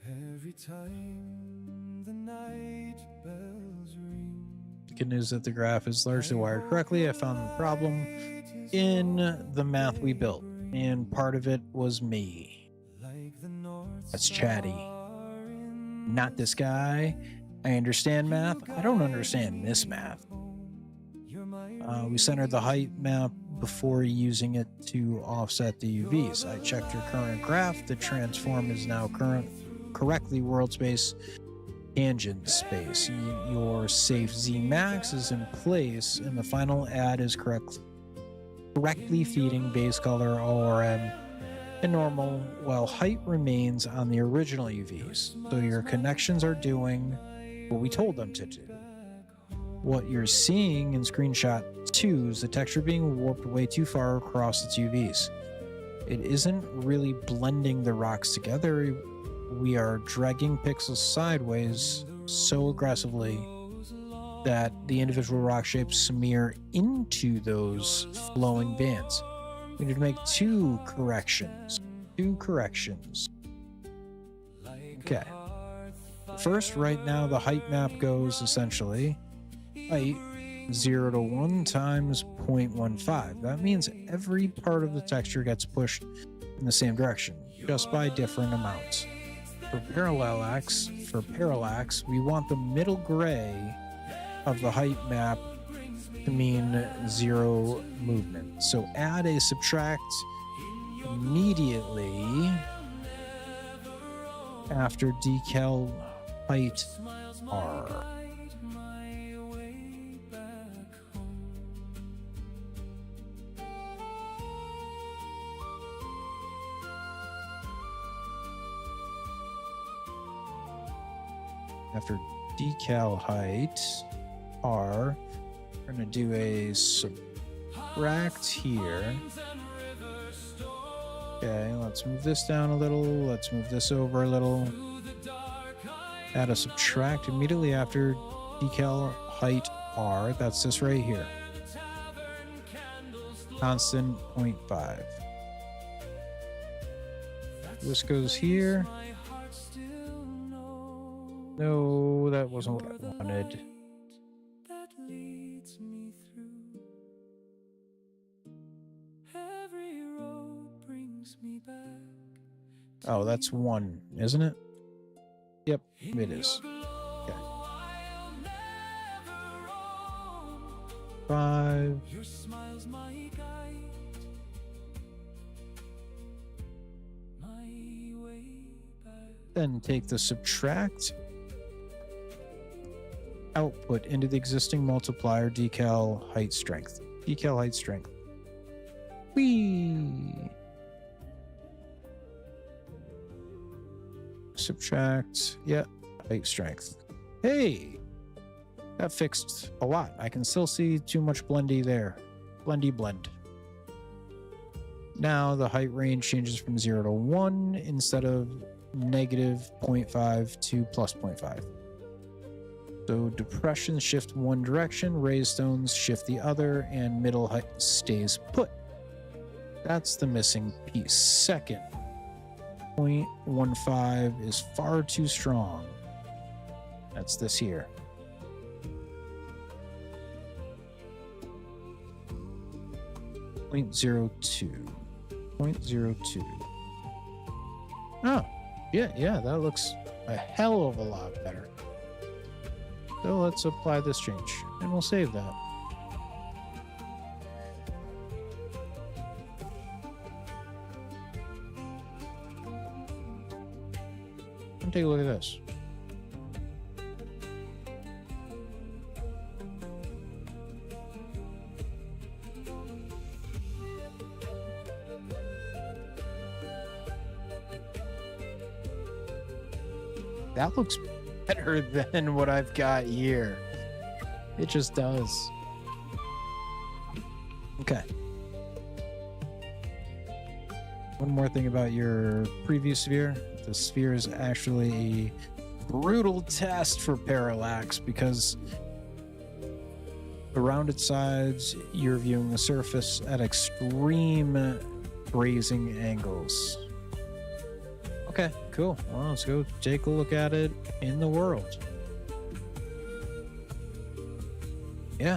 Every time the night bells ring. The good news that the graph is largely wired correctly. I found the problem in the math we built, and part of it was me. That's Chatty. Not this guy. I understand math. I don't understand this math. We centered the height map before using it to offset the UVs. I checked your current graph. The transform is now correctly world space tangent space. Your safe Z max is in place, and the final add is correctly feeding base color ORM and normal, while height remains on the original UVs. So your connections are doing what we told them to do. What you're seeing in screenshot 2 is the texture being warped way too far across its UVs. It isn't really blending the rocks together. We are dragging pixels sideways so aggressively that the individual rock shapes smear into those flowing bands. We need to make 2 corrections. 2 corrections. Okay. First, right now, the height map goes essentially height 0 to 1 times 0.15. That means every part of the texture gets pushed in the same direction, just by different amounts. For parallax, we want the middle gray of the height map to mean 0 movement. So add a subtract immediately after decal height R. After decal height R, we're going to do a subtract here. Okay, let's move this down a little. Let's move this over a little. Add a subtract immediately after decal height R. That's this right here. Constant 0.5. This goes here. No, that wasn't what I wanted. Oh, that's 1, isn't it? Yep, it is. Okay. 5. Then take the subtract output into the existing multiplier decal height strength. Decal height strength. Whee! Subtract, yeah, height strength. Hey, that fixed a lot. I can still see too much blendy there. Blendy blend. Now the height range changes from 0 to 1 instead of negative 0.5 to plus 0.5. So depressions shift one direction, raised stones shift the other, and middle height stays put. That's the missing piece. Second, 0.15 is far too strong. That's this here. .02. 0.02. Oh, yeah, that looks a hell of a lot better. So let's apply this change, and we'll save that. And take a look at this. That looks better than what I've got here. It just does. Okay. One more thing about your preview sphere. The sphere is actually a brutal test for parallax because around its sides, you're viewing the surface at extreme grazing angles. Okay, cool. Well, let's go take a look at it in the world. Yeah.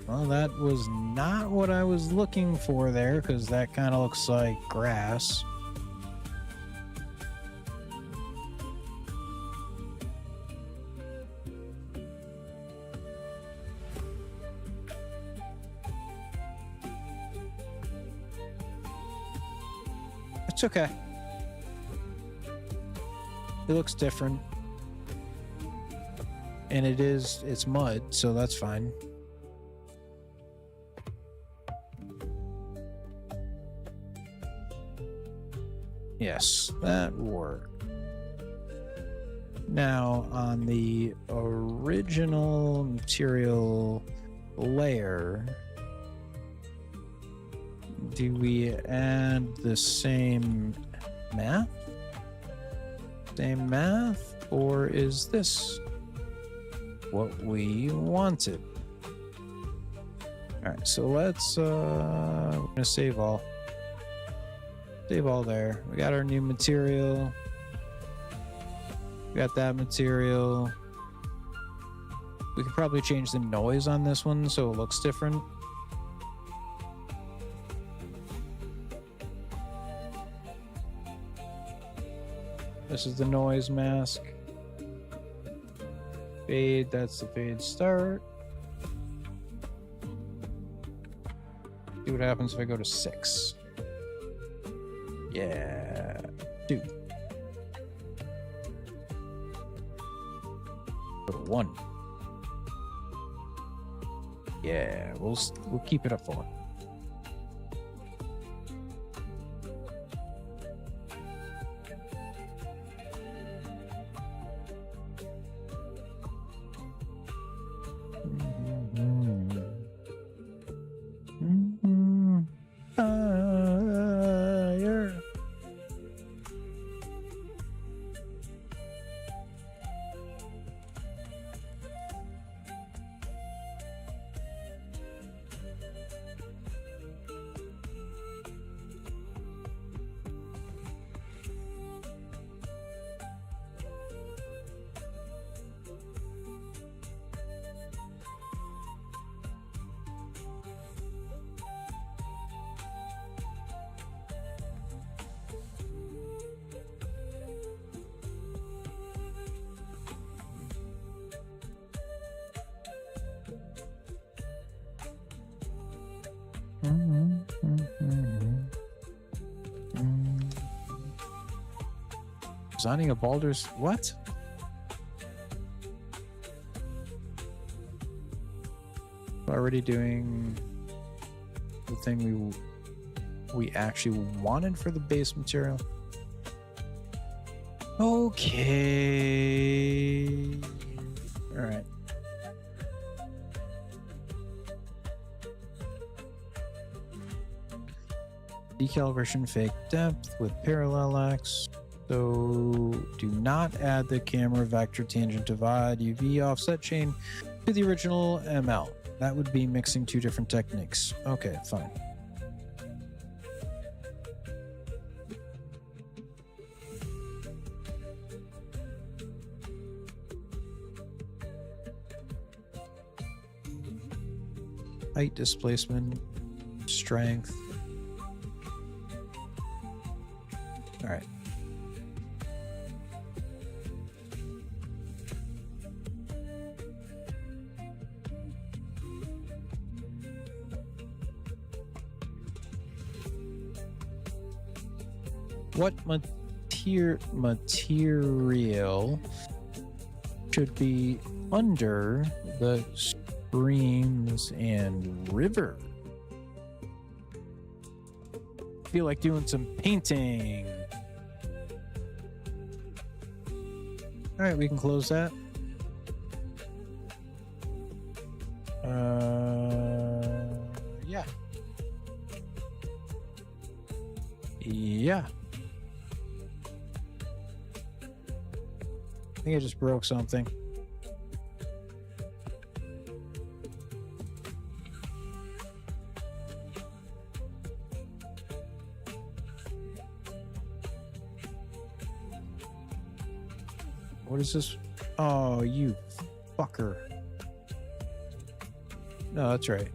Well, that was not what I was looking for there, because that kind of looks like grass. It's okay. It looks different. And it's mud, so that's fine. Yes, that worked. Now, on the original material layer, do we add the same math? Same math? Or is this what we wanted? Alright, so let's we're gonna save all. Save all there. We got our new material. We got that material. We could probably change the noise on this one so it looks different. This is the noise mask. Fade, that's the fade start. See what happens if I go to 6. Yeah, 2. Go to 1. Yeah, we'll keep it at 4. Fire. Designing a Baldur's what? Already doing the thing we actually wanted for the base material. Okay. All right. Decalibration fake depth with parallax. So do not add the camera vector tangent divide UV offset chain to the original ML. That would be mixing 2 different techniques. Okay, fine. Height displacement, strength. All right. What material should be under the streams and river? Feel like doing some painting. All right, we can close that. Yeah. Yeah. I think I just broke something. What is this? Oh, you fucker. No, that's right.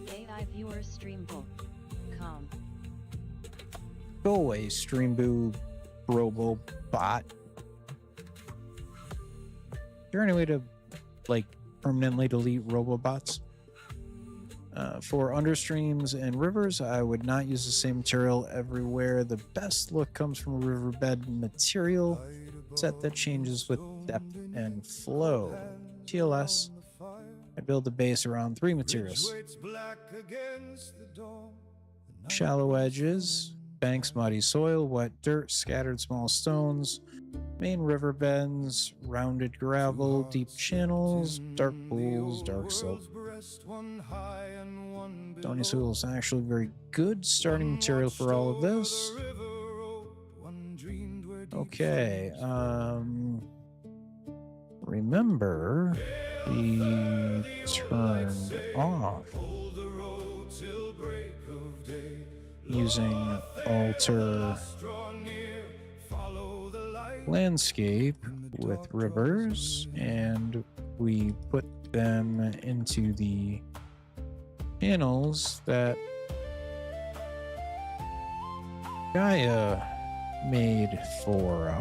AI viewers streambook.com. Go away, Streamboo Robo bot. Is there any way to, like, permanently delete robobots? For understreams and rivers, I would not use the same material everywhere. The best look comes from a riverbed material set that changes with depth and flow. TLS, I build the base around 3 materials. Shallow edges, banks, muddy soil, wet dirt, scattered small stones, main river bends, rounded gravel, deep channels, dark pools, dark silt. Stony soil is actually very good starting material for all of this. Okay, remember we turned off using alter landscape with rivers, and we put them into the channels that Gaia made for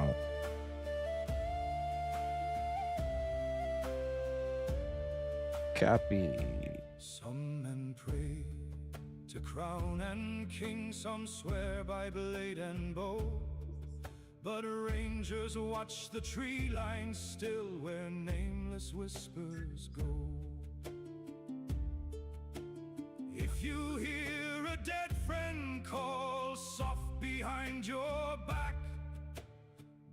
copy. Some men pray to crown and king, some swear by blade and bow. But rangers watch the tree line still where nameless whispers go. If you hear a dead friend call soft behind your back,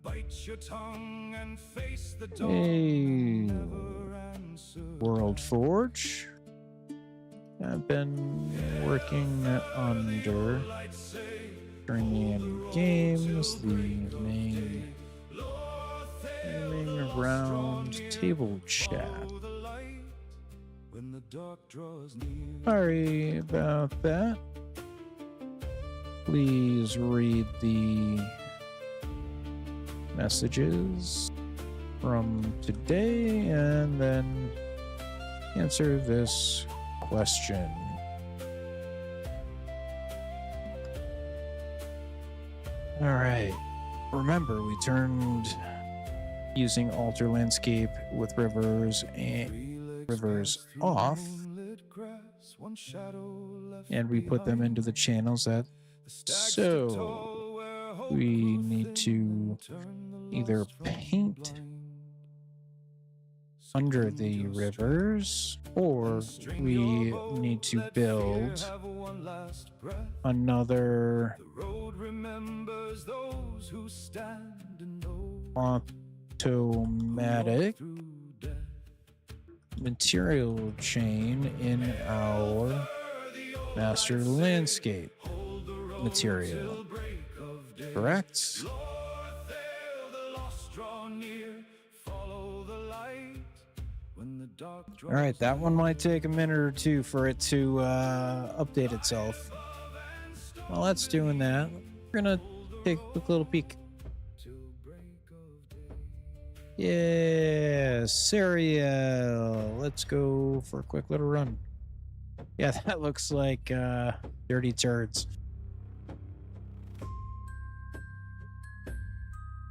bite your tongue and face the dawn. Hey, Never answer. WorldForge. I've been working under during the end games, the main round table chat. When the dark draws near. Sorry about that. Please read the messages from today and then answer this question. All right. Remember, we turned using alter landscape with rivers and rivers off, and we put them into the channels that. So we need to either paint under the rivers, or we need to build another automatic material chain in our master landscape material. Correct? All right, that one might take a minute or two for it to update itself. While that's doing that, we're gonna take a quick little peek. Yeah, cereal. Let's go for a quick little run. Yeah, that looks like dirty turds.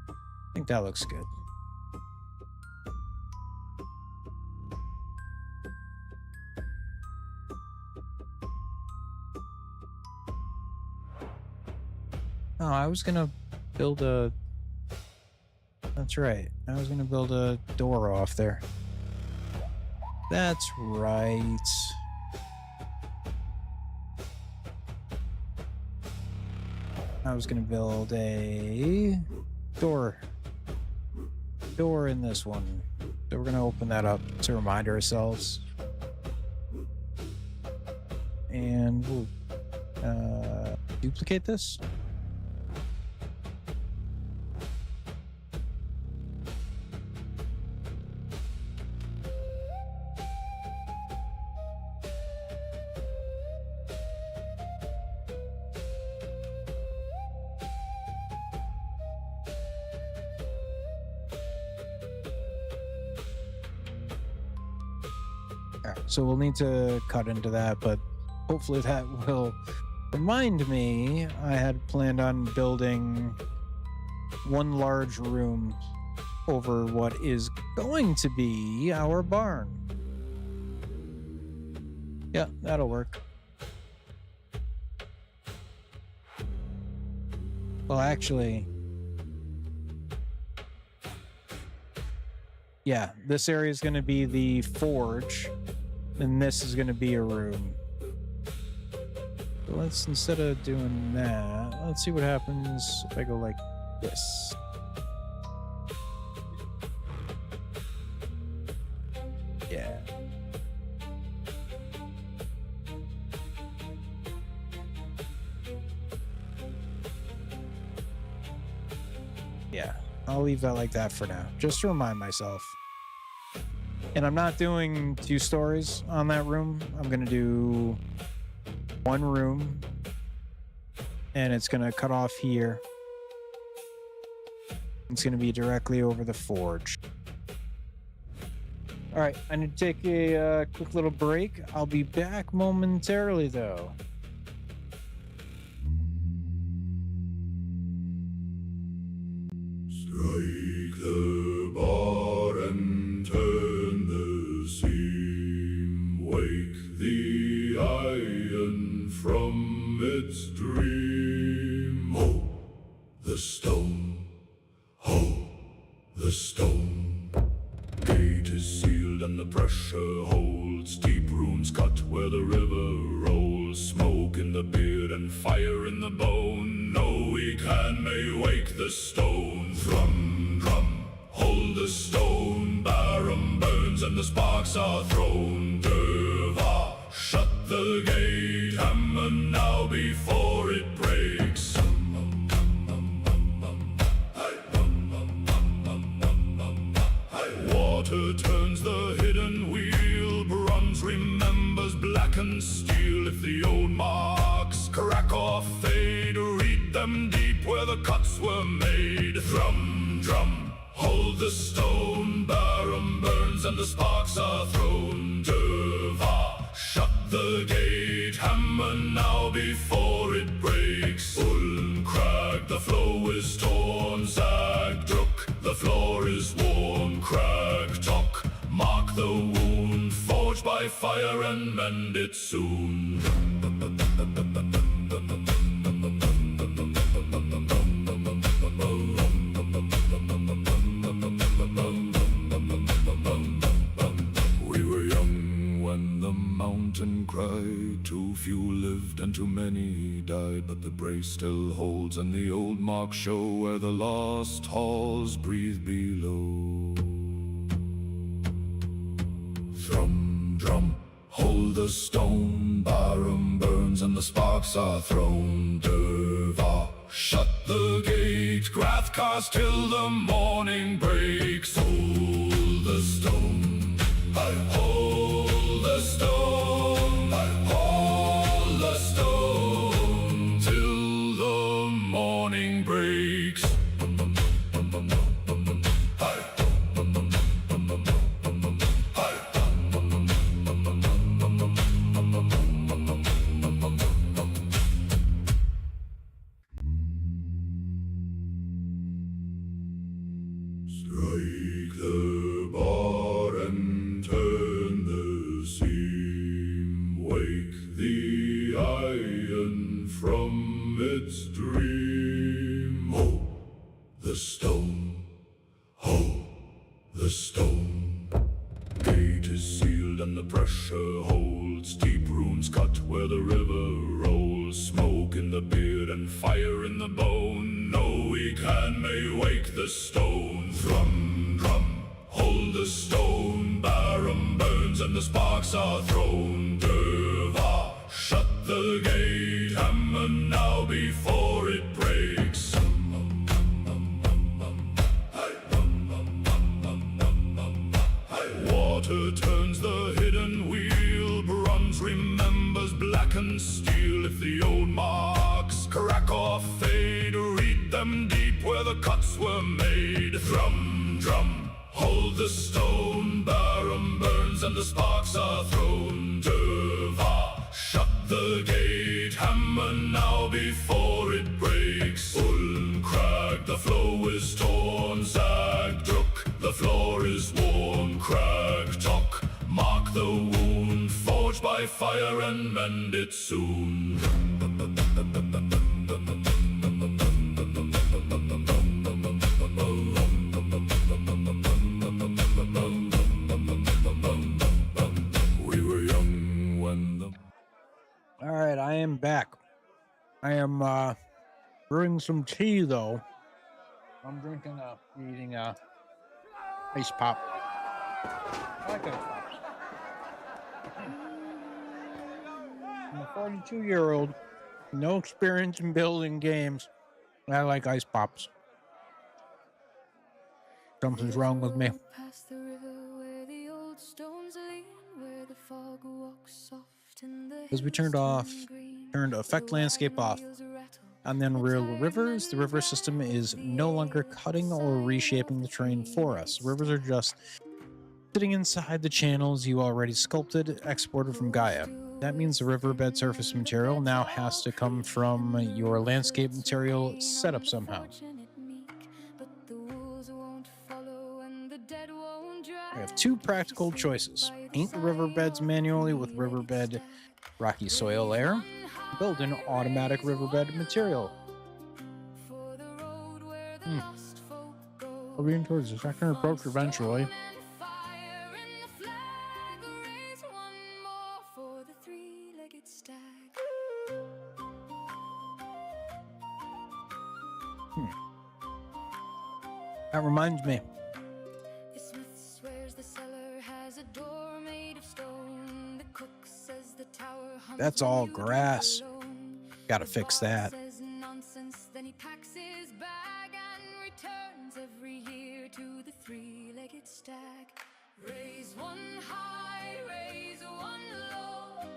I think that looks good. Oh, I was gonna build a... That's right. I was gonna build a door off there. That's right. I was gonna build a door in this one. So we're gonna open that up to remind ourselves. And we'll duplicate this. So we'll need to cut into that, but hopefully that will remind me I had planned on building one large room over what is going to be our barn. Yeah, that'll work. Well, actually, yeah, this area is going to be the forge. And this is going to be a room. So let's, instead of doing that, let's see what happens if I go like this. Yeah. Yeah, I'll leave that like that for now, just to remind myself. And I'm not doing 2 stories on that room. I'm going to do 1 room. And it's going to cut off here. It's going to be directly over the forge. All right, I need to take a quick little break. I'll be back momentarily, though. Strike the bar and turn the seam. Wake the iron from its dream. Oh, the stone The stone gate is sealed and the pressure holds. Deep runes cut where the river rolls. Smoke in the beard and fire in the bone. No weak hand may wake the stone. Drum, drum, hold the stone. Barum burns and the sparks are thrown. Derva, shut the gate. Hammer now before it breaks. Water turns the hidden wheel. Bronze remembers blackened steel. If the old marks crack or fade, read them deep where the cuts were made. Drum, drum, hold the stone. Barum burns and the sparks are thrown. Derva, shut the gate. Hammer now before it breaks. Ulkrag, the flow is torn. Zagdruk, the floor is worn. Crag talk, mark the wound. Forge by fire and mend it soon. We were young when the mountain cried. Too few lived and too many died. But the brace still holds and the old marks show where the lost halls breathe below. Drum, drum, hold the stone. Barum burns and the sparks are thrown. Derva, shut the gate. Grath cast till the morning breaks. Hold the stone. I hold the stone. I hold the stone till the morning breaks. Strike the bar and turn the seam. Wake the iron from its dream. Ho, the stone. Ho, the stone. Gate is sealed and the pressure holds. Deep runes cut where the river rolls. Smoke in the beard and fire in the bone. No weak hand may wake the stone. Drum, drum, hold the stone. Barum burns and the sparks are thrown. Derva, shut the gate. Hammer now before it breaks. Water turns the hidden wheel. Bronze remembers blackened steel. If the old marks crack or fade, read them deep where the cuts were made. Drum, drum, hold the stone. Barum burns and the sparks are thrown. Derva, shut the gate. Hammer now before it breaks. Ulkrag, the flow is torn. Zagdruk, the floor is worn. Crag talk, mark the wound. Forge by fire and mend it soon. We were young when the... All right, I am back. I am brewing some tea though. I'm drinking eating ice pop. I like ice pops. I'm a 42-year-old, no experience in building games. I like ice pops. Something's wrong with me. Past the river where the old stones lean, where the fog walks soft in the As we turned effect landscape off, and then real rivers, the river system is no longer cutting or reshaping the terrain for us. Rivers are just sitting inside the channels you already sculpted, exported from Gaia. That means the riverbed surface material now has to come from your landscape material setup somehow. I have two practical choices. Paint the riverbeds manually with riverbed rocky soil layer. Build an automatic riverbed material. Moving towards the second approach eventually. That reminds me. The smith swears the cellar has a door made of stone. The cook says the tower hums That's when all you drink grass. alone. Gotta The fix bard that. says nonsense, then he packs his bag and returns every year to the three-legged stag. Raise one high, raise one low,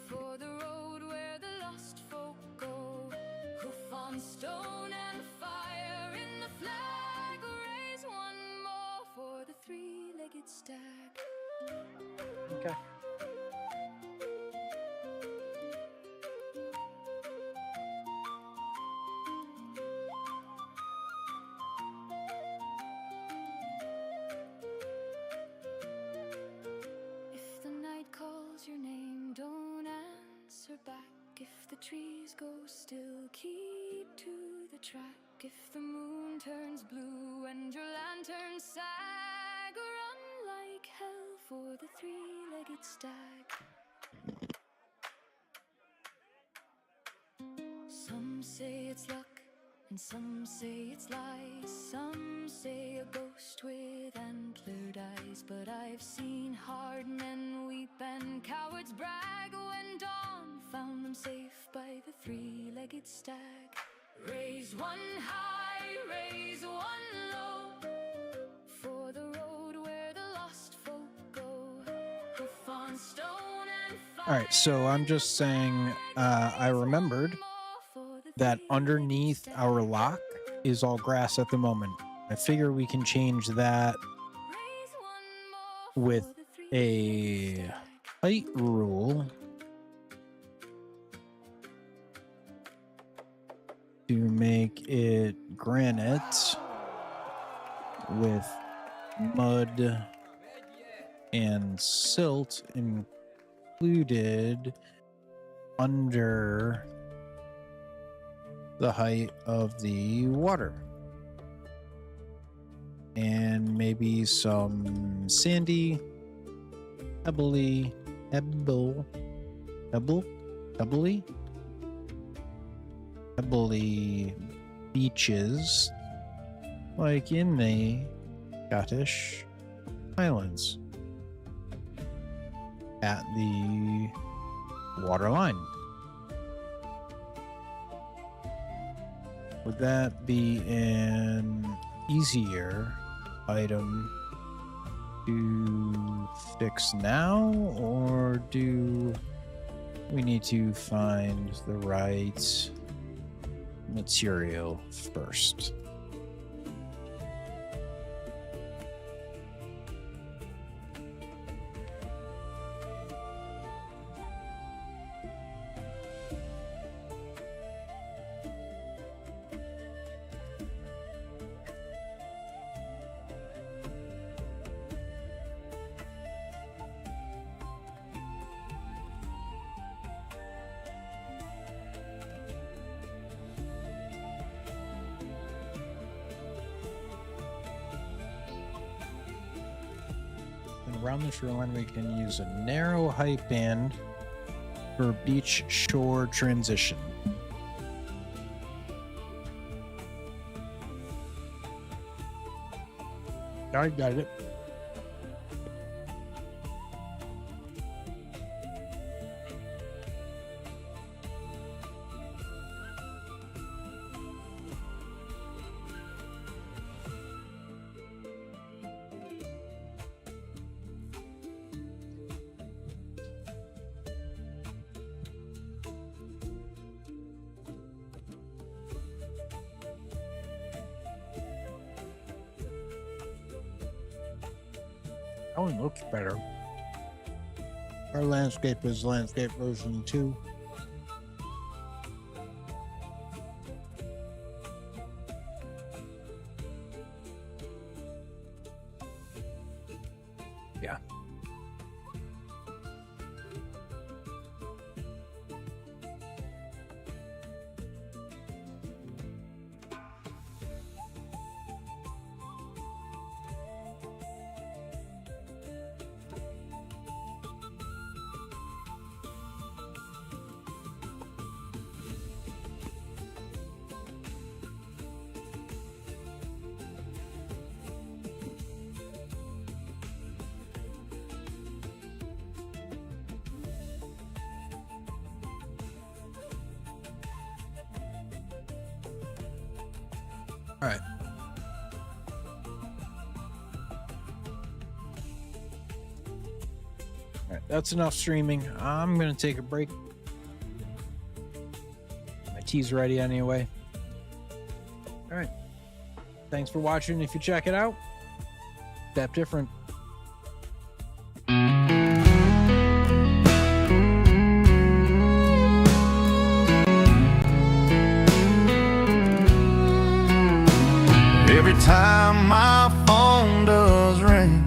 for the road where the lost folk go. Hoof on stone and fire in the flag. Raise one more for the three-legged stag. Okay. If the night calls your name, don't answer back. If the trees go still, keep to the track. If the moon turns blue and your lantern sag, run like hell for the three-legged stag. Some say it's luck, and some say it's lies. Some say a ghost with antlered eyes. But I've seen hard men weep and cowards brag when dawn found them safe by the three-legged stag. Raise one high, raise one low, for the road where the lost folk go. Hoof on stone and fire. All right, so I'm just saying, I remembered that underneath our lock is all grass at the moment. I figure we can change that with a height rule to make it granite with mud and silt included under the height of the water, and maybe some sandy, pebbly beaches like in the Scottish Highlands at the waterline. Would that be an easier item to fix now, or do we need to find the right material first? Around the shoreline, we can use a narrow height band for beach shore transition. I got it. That one looks better. Our landscape is landscape version 2. Yeah. All right. All right, that's enough streaming. I'm gonna take a break. My tea's ready anyway. All right. Thanks for watching. If you check it out, step different. Every time my phone does ring,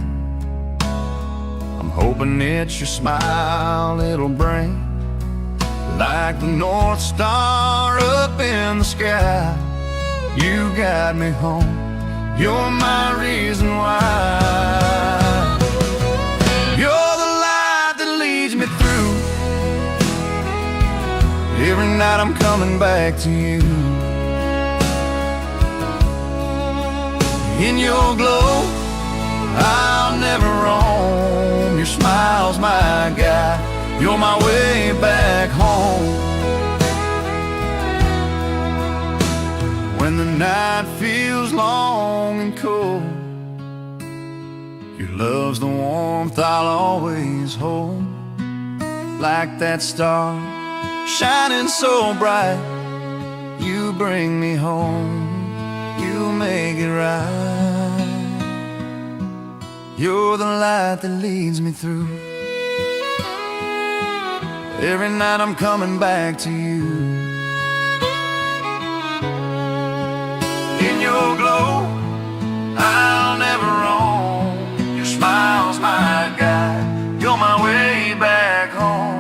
I'm hoping it's your smile it'll bring. Like the North Star up in the sky, you got me home, you're my reason why. You're the light that leads me through. Every night I'm coming back to you. In your glow, I'll never roam. Your smile's my guide, you're my way back home. When the night feels long and cold, your love's the warmth I'll always hold. Like that star shining so bright, you bring me home, you make it right. You're the light that leads me through. Every night I'm coming back to you. In your glow, I'll never roam. Your smile's my guide, you're my way back home.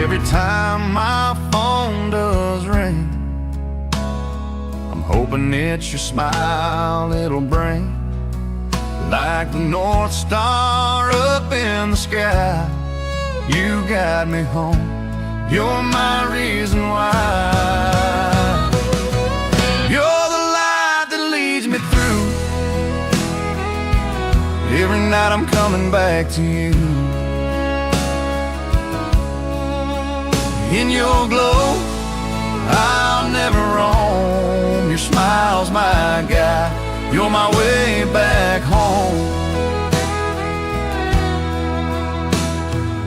Every time my phone does ring, I'm hoping it's your smile it'll bring. Like the North Star up in the sky, you got me home, you're my reason why. You're the light that leads me through. Every night I'm coming back to you. In your glow, I'll never roam. Your smile's my guide, you're my way back home.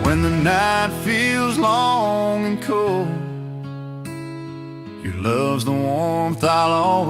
When the night feels long and cold, your love's the warmth I'll always